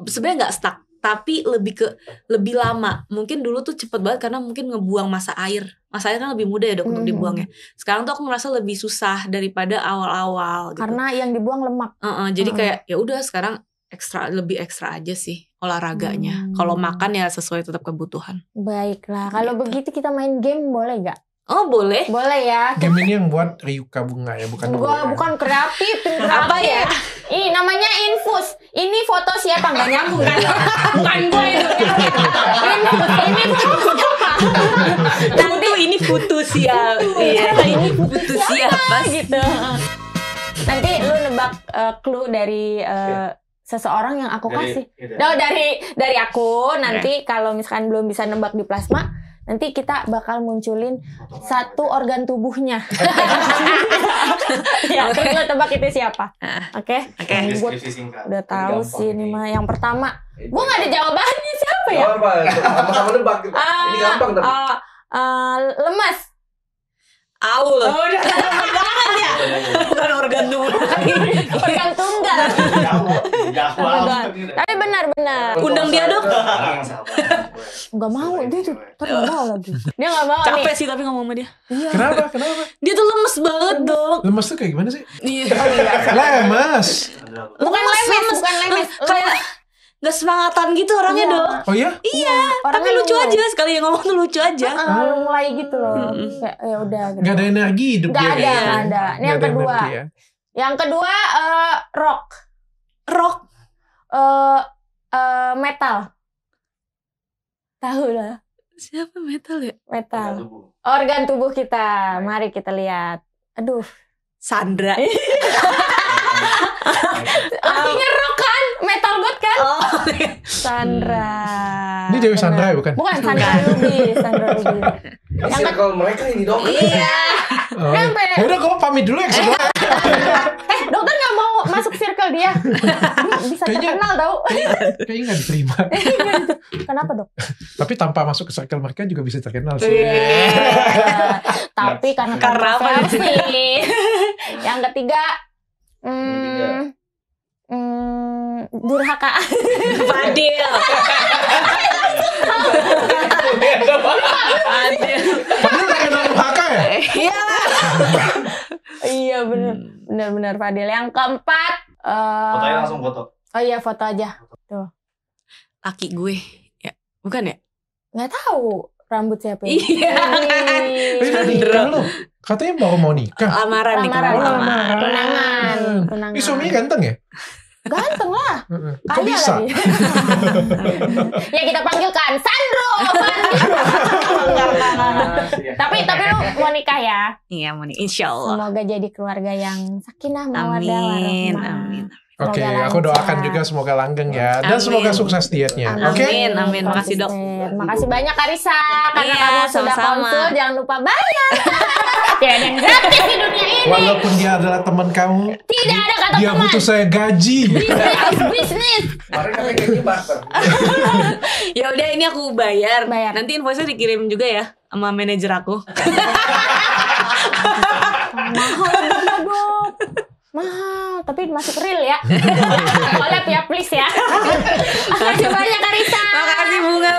sebenarnya nggak stuck, tapi lebih lama. Mungkin dulu tuh cepet banget karena mungkin ngebuang masa air. Masa air kan lebih mudah ya dok untuk dibuangnya. Sekarang tuh aku merasa lebih susah daripada awal-awal gitu. Karena yang dibuang lemak. Jadi kayak ya udah sekarang lebih ekstra aja sih olahraganya. Kalau makan ya sesuai tetap kebutuhan. Baiklah, kalau begitu kita main game boleh gak? Oh boleh. Boleh ya. Game ini yang buat Ryuka Bunga ya, bukan gue. Bukan kreatif, tim Apa kreatif. ya? Ih, namanya infus. Ini foto siapa? Gak nyambung kan? Bukan gue itu. Ini foto siapa? Nanti ini foto siapa? Iya, ini foto siapa Gitu. Nanti lu nebak clue dari seseorang yang aku kasih. Dari aku. Nanti kalau misalkan belum bisa nebak di plasma, nanti kita bakal munculin satu organ tubuhnya. Ya, terus lo tebak itu siapa? Oke? Gue udah tahu sih ini mah. Yang pertama, gue gak ada jawabannya siapa ya? Sama-sama nebak. Ini gampang tapi. Lemas. Aul. Oh, udah banget ya. Bukan organ tubuh lagi. Organ tunggal. Tapi benar. Undang dia dok. Gak mau, dia tuh gak mau lagi. Dia gak mau nih. Capek sih tapi ngomong sama dia. Kenapa? Dia tuh lemes banget dok. Lemes tuh kayak gimana sih? Iya. Lemes. Bukan lemes. Kayak nggak semangatan gitu orangnya Iya. dok. Oh ya? Iya. Tapi Orangnya lucu mulai. aja sekali yang ngomong tuh lucu aja. Mulai gitu loh. Kayak ya udah gitu. Gak ada energi hidup Gak dia ada, kayaknya. gak ada. Ini yang Nggak ada kedua. energi ya. Yang kedua rock. Rock. Metal. Tahu lah. Siapa metal ya? Metal. Organ tubuh kita. Mari kita lihat. Aduh. Sandra. Artinya rock kan? Metal god kan? Oh. Sandra. Ini Dewi Benar. Sandra ya bukan? Bukan Sandra Ruby. Yang Circle mereka ini dong. Iya. Oh. Kenapa ya? Ya udah gue pamit dulu yang sebelah. Dokter nggak mau masuk circle dia. Bisa Kayaknya- terkenal tau. Kayaknya gak diterima. Kenapa dok? Tapi tanpa masuk ke circle mereka juga bisa terkenal sih. Tapi karena Karena apa? kontroversi. Yang ketiga, durhaka. Fadil. Fadil. Padahal terkenal Haka ya? Iya. Iya benar Fadil. Yang keempat, Fotonya langsung foto. oh iya foto aja. Tuh, Laki gue. Ya, bukan ya? nggak tahu rambut siapa? Iya. Eh, Sandra. lu katanya baru mau nikah. Lamaran nih Lamaran. kemarin. Tunangan. Ini suaminya ganteng ya? Ganteng lah. Kok Kaya bisa? lagi. Ya kita panggilkan Sandro. Tapi lu mau nikah ya? Iya, mau nih. Insya Allah. Semoga jadi keluarga yang sakinah mawaddah Amin. warahmah. Amin. Oke, Semoga aku doakan lancar. juga semoga langgeng ya. Dan Amin. semoga sukses dietnya. Amin. Oke? Amin. Makasih, Dok. Konsisten. Makasih banyak Karissa karena Iya, kamu sudah sama-sama. konsul. Jangan lupa bayar. Tidak ada yang gratis di dunia ini. Walaupun dia adalah teman kamu, Tidak ada kata dia teman. butuh saya gaji. Bisnis. Kemarin katanya gaji barter. Ya udah ini aku bayar. Bayar. Nanti invoice-nya dikirim juga ya sama manajer aku. Mahal juga dok. Mahal. Tapi tapi masuk reel ya. Collab ya please ya. Makasih banyak Karissa. Makasih Bunga.